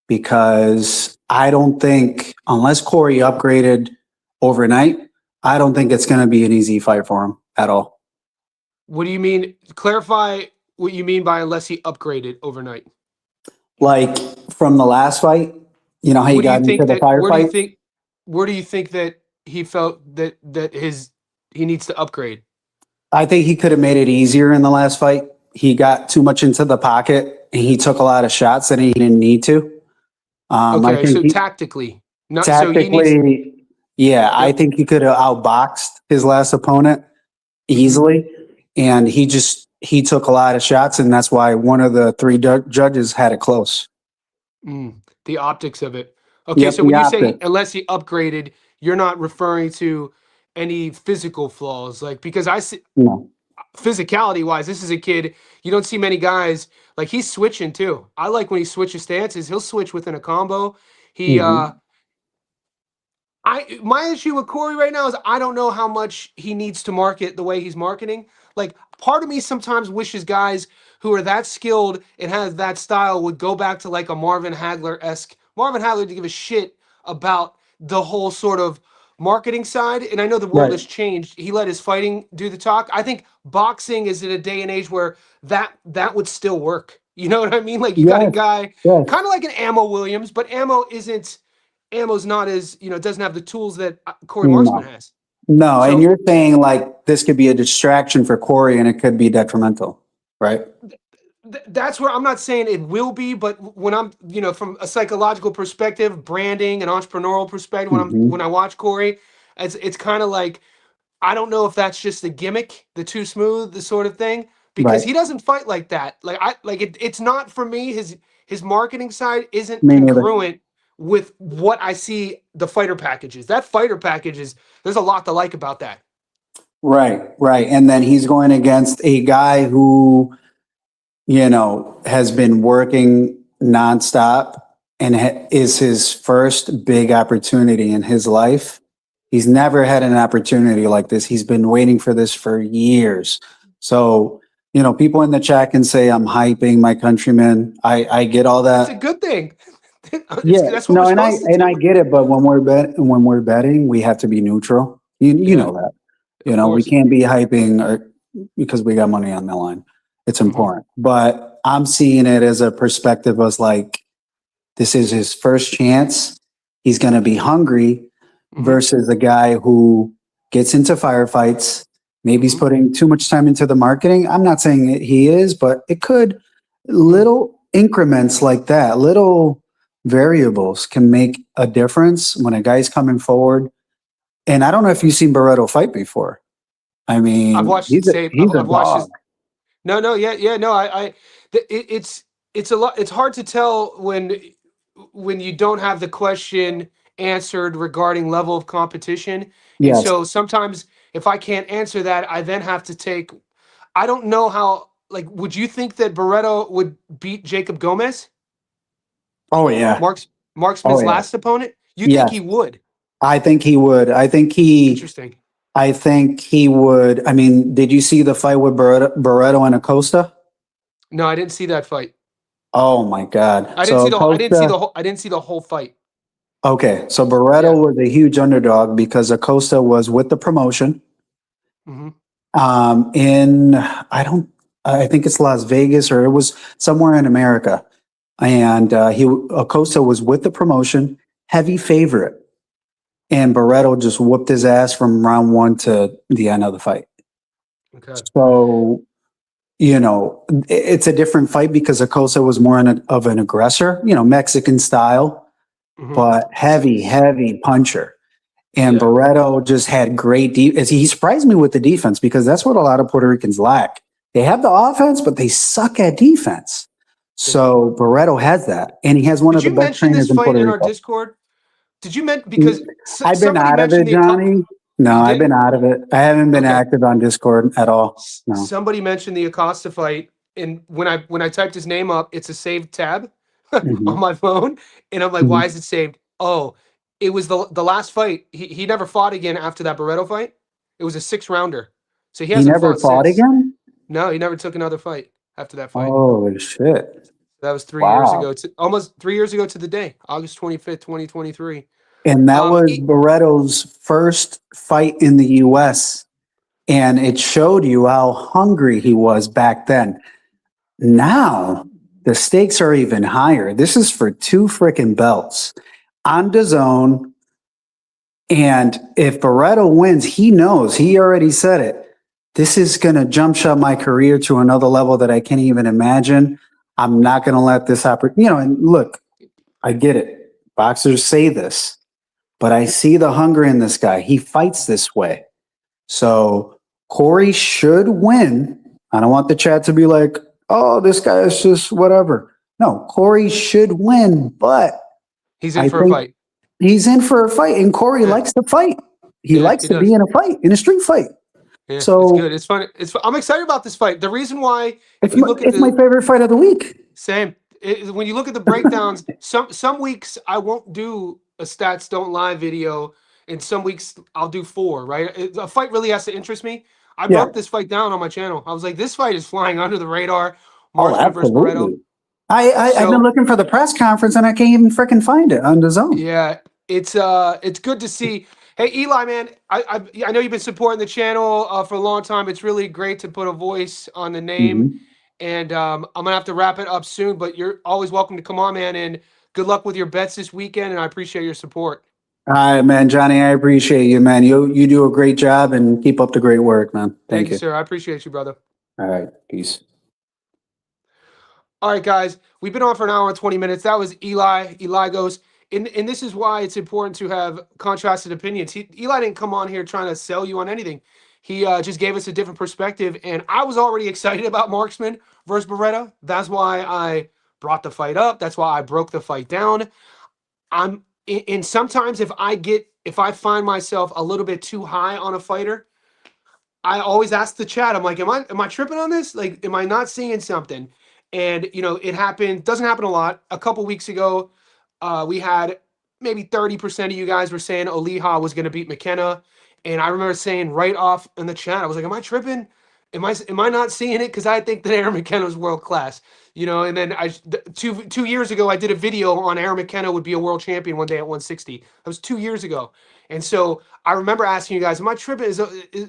because I don't think, unless Corey upgraded overnight, I don't think it's going to be an easy fight for him at all. What do you mean? Clarify what you mean by unless he upgraded overnight. Like from the last fight, how he got into the firefight? Where do you think that he felt that he needs to upgrade? I think he could have made it easier in the last fight. He got too much into the pocket and he took a lot of shots that he didn't need to. Okay, so tactically, I think he could have outboxed his last opponent easily, and he took a lot of shots, and that's why one of the 3 judges had it close. The optics of it. Okay, so when you say unless he upgraded, you're not referring to any physical flaws, like, because I see physicality wise, this is a kid, you don't see many guys, like, he's switching too. I like when he switches stances, he'll switch within a combo. My issue with Corey right now is I don't know how much he needs to market the way he's marketing. Like, part of me sometimes wishes guys who are that skilled and have that style would go back to like a Marvin Hagler-esque. Marvin Hagler didn't give a shit about the whole sort of marketing side. And I know the world has changed. He let his fighting do the talk. I think boxing is in a day and age where that would still work. You know what I mean? Like, you got a guy kind of like an Ammo Williams, but Ammo's not as, doesn't have the tools that Corey Marksman has. No, and you're saying like this could be a distraction for Corey and it could be detrimental, right? That's where I'm not saying it will be, but when I'm, from a psychological perspective, branding and entrepreneurial perspective, when I watch Corey, it's kind of like, I don't know if that's just a gimmick, the too smooth, the sort of thing, because he doesn't fight like that. It's not for me. His marketing side isn't congruent with what I see the fighter packages. That fighter packages, there's a lot to like about that. Right. And then he's going against a guy who, has been working nonstop and is his first big opportunity in his life. He's never had an opportunity like this. He's been waiting for this for years. So, people in the chat can say I'm hyping my countrymen. I get all that. It's a good thing. Yeah, That's what we're no, supposed to and I do. get it, but when we're betting, we have to be neutral. You Yeah, know that. of We course. can't be hyping because we got money on the line. It's Hmm. important. But I'm seeing it as a perspective as like this is his first chance. He's going to be hungry Hmm. versus a guy who gets into firefights. Maybe he's Hmm. putting too much time into the marketing. I'm not saying that he is, but it could. Hmm. Little increments like that, little variables can make a difference when a guy's coming forward. And I don't know if you've seen Barreto fight before. I I've mean, watched say he's a I've watched his. dog. No, yeah, yeah, no. It's a lot. It's hard to tell when you don't have the question answered regarding level of competition, and Yes. so sometimes if I can't answer that, I then have to take. I don't know how. Like, would you think that Barreto would beat Jacob Gomez, Oh yeah. Mark's Oh Marksman's yeah. last opponent? You think Yes. he would? I think he would. Interesting. I think he would. I mean, did you see the fight with Barreto and Acosta? No, I didn't see that fight. Oh my God. I didn't So see the whole. I didn't see Acosta, the whole. I didn't see the whole fight. okay. So Barreto Yeah. was a huge underdog because Acosta was with the promotion. Hmm. I think it's Las Vegas or it was somewhere in America. And Acosta was with the promotion, heavy favorite. And Barreto just whooped his ass from round one to the end of the fight. Okay. So, it's a different fight because Acosta was more of an aggressor, Mexican style, Hmm. but heavy puncher. And Yeah. Barreto just had great defense. He surprised me with the defense because that's what a lot of Puerto Ricans lack. They have the offense, but they suck at defense. They do. So Barreto has that, and he has one Did of the you best mention this trainers in fight Puerto in our Rico. Discord? Did you mention because I've been somebody out of mentioned it, Johnny. No, you I've been didn't? out of it. I haven't been Okay. active on Discord at all. No. Somebody mentioned the Acosta fight, and when I typed his name up, it's a saved tab on Hmm. my phone, and I'm like, why Hmm. is it saved? Oh, it was the last fight. He never fought again after that Barreto fight. It was a 6-rounder, so he He hasn't never fought fought since. again? No, he never took another fight after that fight. Holy shit. That was 3 years Wow. ago. Almost 3 years ago to the day, August 25th, 2023. And that Um, was he- Barreto's first fight in the US. And it showed you how hungry he was back then. Now, the stakes are even higher. This is for 2 freaking belts on DAZN. And if Barreto wins, he knows, he already said it. This is going to jump shot my career to another level that I can't even imagine. I'm not going to let this happen. And look, I get it. Boxers say this, but I see the hunger in this guy. He fights this way. So Corey should win. I don't want the chat to be like, oh, this guy is just whatever. No, Corey should win, but he's in I for a think fight. he's in for a fight, and Corey Yeah, likes to fight. He yeah, likes he to be does. in a fight, in a street fight. Yeah, it's So good. It's fun. I'm excited about this fight. The reason why, if it's you my, look at it's my the favorite fight of the week. same, when you look at the breakdowns, some weeks I won't do a stats don't lie video, and some weeks I'll do 4. Right, a fight really has to interest me. I Yeah. broke this fight down on my channel. I was like, this fight is flying under the radar. Oh, Marksman versus Barreto. absolutely. I've been So looking for the press conference and I can't even freaking find it on the zone. yeah, it's good to see. Hey Eli, man, I know you've been supporting the channel for a long time. It's really great to put a voice on the name, Mhm. and I'm gonna have to wrap it up soon. But you're always welcome to come on, man. And good luck with your bets this weekend. And I appreciate your support. All right, man, Johnny, I appreciate you, man. You do a great job and keep up the great work, man. Thank Thank you, you. sir. I appreciate you, brother. All right, peace. All right, guys, we've been on for an hour and 20 minutes. That was Eli. Eli goes, and this is why it's important to have contrasted opinions. Eli didn't come on here trying to sell you on anything. He just gave us a different perspective, and I was already excited about Marksman versus Beretta. That's why I brought the fight up. That's why I broke the fight down. And sometimes if I find myself a little bit too high on a fighter, I always ask the chat. I'm like, am I tripping on this? Like, am I not seeing something? And it happened. Doesn't happen a lot. A couple weeks ago, we had maybe 30% of you guys were saying Oliha was going to beat McKenna, and I remember saying right off in the chat, I was like, am I tripping? Am I not seeing it? Because I think that Aaron McKenna is world class. And then two years ago I did a video on Aaron McKenna would be a world champion one day at 160. That was 2 years ago, and so I remember asking you guys, "Am I tripping? Is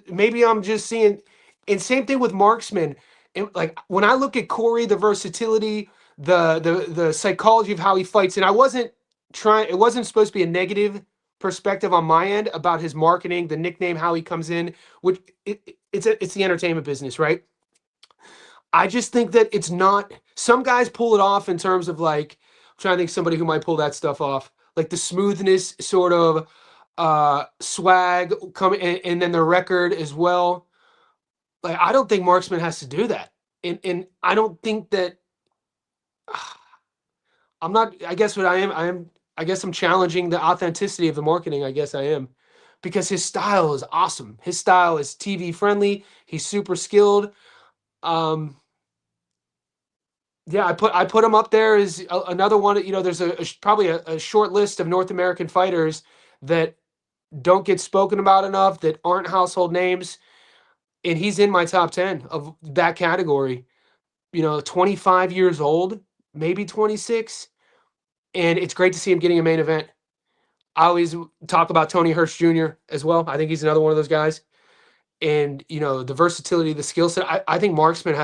maybe I'm just seeing?" And same thing with marksman. And like when I look at Corey, the versatility, the psychology of how he fights, and I wasn't trying. It wasn't supposed to be a negative perspective on my end about his marketing, the nickname, how he comes in, which it's the entertainment business, right? I just think that it's not. Some guys pull it off in terms of like, I'm trying to think somebody who might pull that stuff off, like the smoothness, sort of swag, coming, and then the record as well. Like I don't think marksman has to do that, and I don't think that. I'm not. I guess what I am. I guess I'm challenging the authenticity of the marketing. I guess I am, because his style is awesome. His style is TV friendly. He's super skilled. Um, Yeah, I put him up there as another one. There's probably a short list of North American fighters that don't get spoken about enough, that aren't household names, and he's in my top 10 of that category. 25 years old, maybe 26, and it's great to see him getting a main event. I always talk about Tony Hirsch Jr. as well. I think he's another one of those guys, and the versatility, the skill set. I think Marksman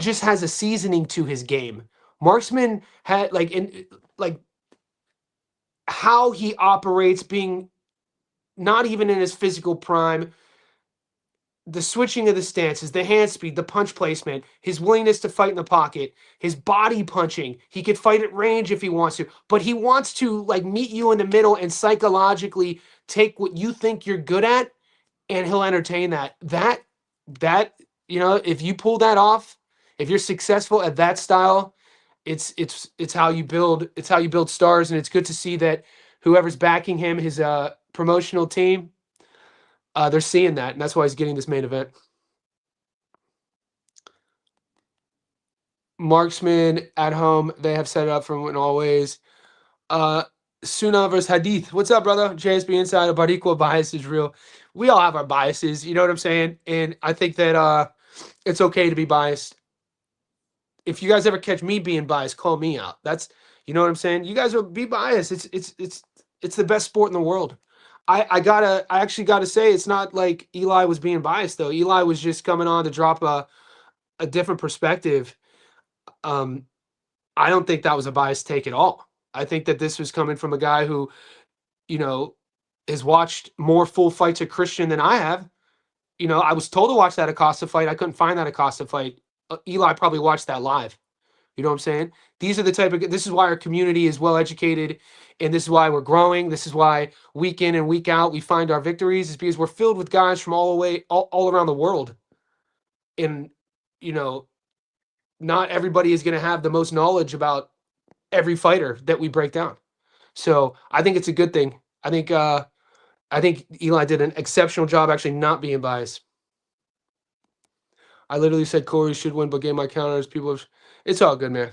just has a seasoning to his game. Marksman had like how he operates, being not even in his physical prime, the switching of the stances, the hand speed, the punch placement, his willingness to fight in the pocket, his body punching. He could fight at range if he wants to, but he wants to like meet you in the middle and psychologically take what you think you're good at, and he'll entertain that. If you pull that off, if you're successful at that style, it's how you build stars, and it's good to see that whoever's backing him, his promotional team, they're seeing that, and that's why he's getting this main event. Marksman at home, they have set it up from always. Suna versus Hadith. What's up, brother? JSB Insider, but equal bias is real. We all have our biases, you know what I'm saying? And I think that it's okay to be biased. If you guys ever catch me being biased, call me out. That's, you know what I'm saying? You guys will be biased. It's the best sport in the world. I actually gotta say, it's not like Eli was being biased though. Eli was just coming on to drop a different perspective. I don't think that was a biased take at all. I think that this was coming from a guy who, has watched more full fights of Christian than I have. I was told to watch that Acosta fight. I couldn't find that Acosta fight. Eli probably watched that live. You know what I'm saying? This is why our community is well educated, and this is why we're growing. This is why week in and week out we find our victories, is because we're filled with guys from all around the world. And, not everybody is going to have the most knowledge about every fighter that we break down. So I think it's a good thing. I think Eli did an exceptional job actually not being biased. I literally said Corey should win, but gave my counters. It's all good, man.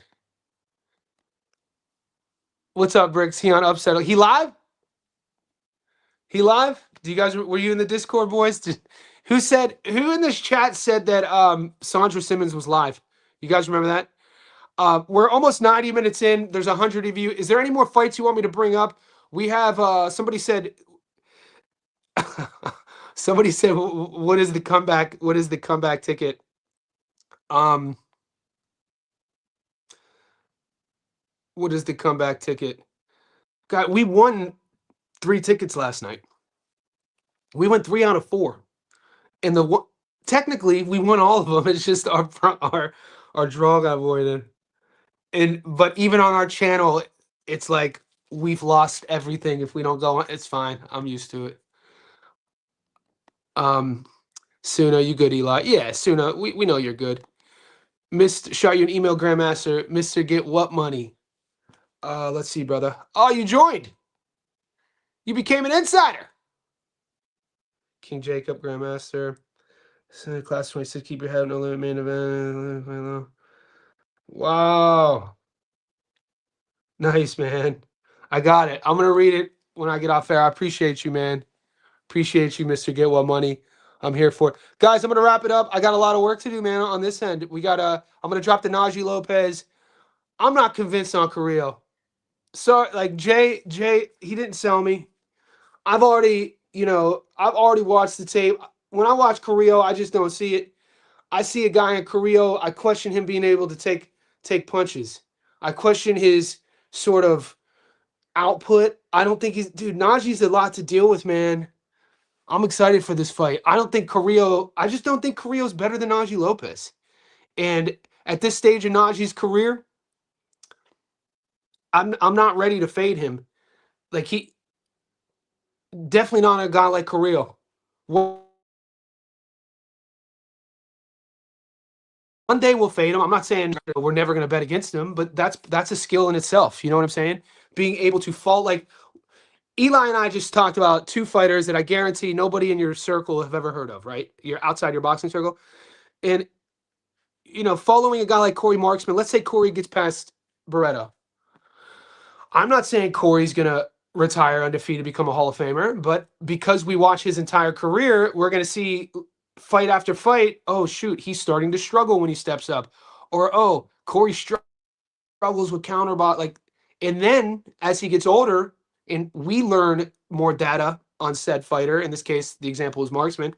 What's up, Bricks? He on upset. He live? He live? Were you in the Discord, boys? Who in this chat said that Sandra Simmons was live? You guys remember that? We're almost 90 minutes in. There's 100 of you. Is there any more fights you want me to bring up? We have somebody said what is the comeback? What is the comeback ticket? What is the comeback ticket? God, we won 3 tickets last night. We went 3 out of 4. And technically we won all of them. It's just our draw got voided. But even on our channel, it's like we've lost everything if we don't go on. It's fine. I'm used to it. Suna, you good, Eli? Yeah, Suna, we know you're good. Shot you an email, Grandmaster. Mr. Get what money? Let's see, brother. Oh, you joined. You became an insider. King Jacob, Grandmaster. Class 26, keep your head, no limit, main event. Wow. Nice, man. I got it. I'm going to read it when I get off air. I appreciate you, man. Appreciate you, Mr. Get What Money. I'm here for it. Guys, I'm going to wrap it up. I got a lot of work to do, man, on this end. I'm going to drop the Najee Lopez. I'm not convinced on Carrillo. So, like, Jay, he didn't sell me. I've already watched the tape. When I watch Carrillo, I just don't see it. I see a guy in Carrillo. I question him being able to take punches. I question his sort of output. I don't think Najee's a lot to deal with, man. I'm excited for this fight. I just don't think Carrillo's better than Najee Lopez. And at this stage of Najee's career, I'm not ready to fade him. Like, he definitely not a guy like Carrillo. One day we'll fade him. I'm not saying we're never going to bet against him, but that's a skill in itself. You know what I'm saying? Being able to fall, like Eli and I just talked about two fighters that I guarantee nobody in your circle have ever heard of, right? You're outside your boxing circle. And, following a guy like Corey Marksman, let's say Corey gets past Beretta. I'm not saying Corey's going to retire undefeated, become a Hall of Famer, but because we watch his entire career, we're going to see fight after fight, oh, shoot, he's starting to struggle when he steps up. Or, oh, Corey struggles with counterbot. And then as he gets older and we learn more data on said fighter, in this case, the example is Marksman,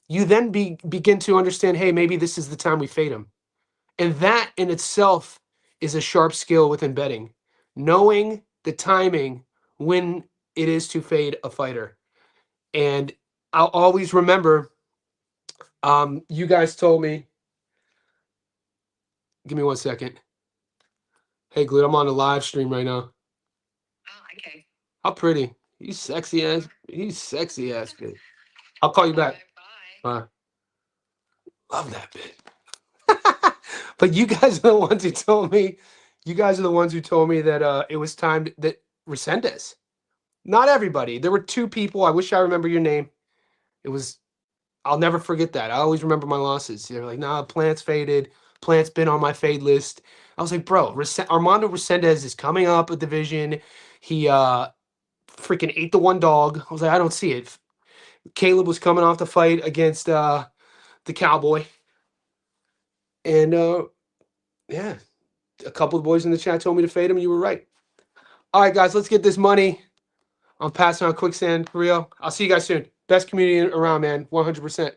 you then begin to understand, hey, maybe this is the time we fade him. And that in itself is a sharp skill within betting. Knowing the timing when it is to fade a fighter. And I'll always remember, you guys told me, give me 1 second. Hey, Glut, I'm on a live stream right now. Oh, okay. How pretty. He's sexy ass kid. I'll call you back. Bye. Love that bit. But you guys are the ones who told me that it was time that Resendez. Not everybody. There were two people. I wish I remember your name. I'll never forget that. I always remember my losses. They're like, nah, Plant's faded. Plant's been on my fade list. I was like, bro, Armando Resendez is coming up a division. He freaking ate the one dog. I was like, I don't see it. Caleb was coming off the fight against the Cowboy. And yeah, a couple of boys in the chat told me to fade him. You were right. All right, guys, let's get this money. I'm passing on Quicksand for real. I'll see you guys soon. Best community around, man. 100%.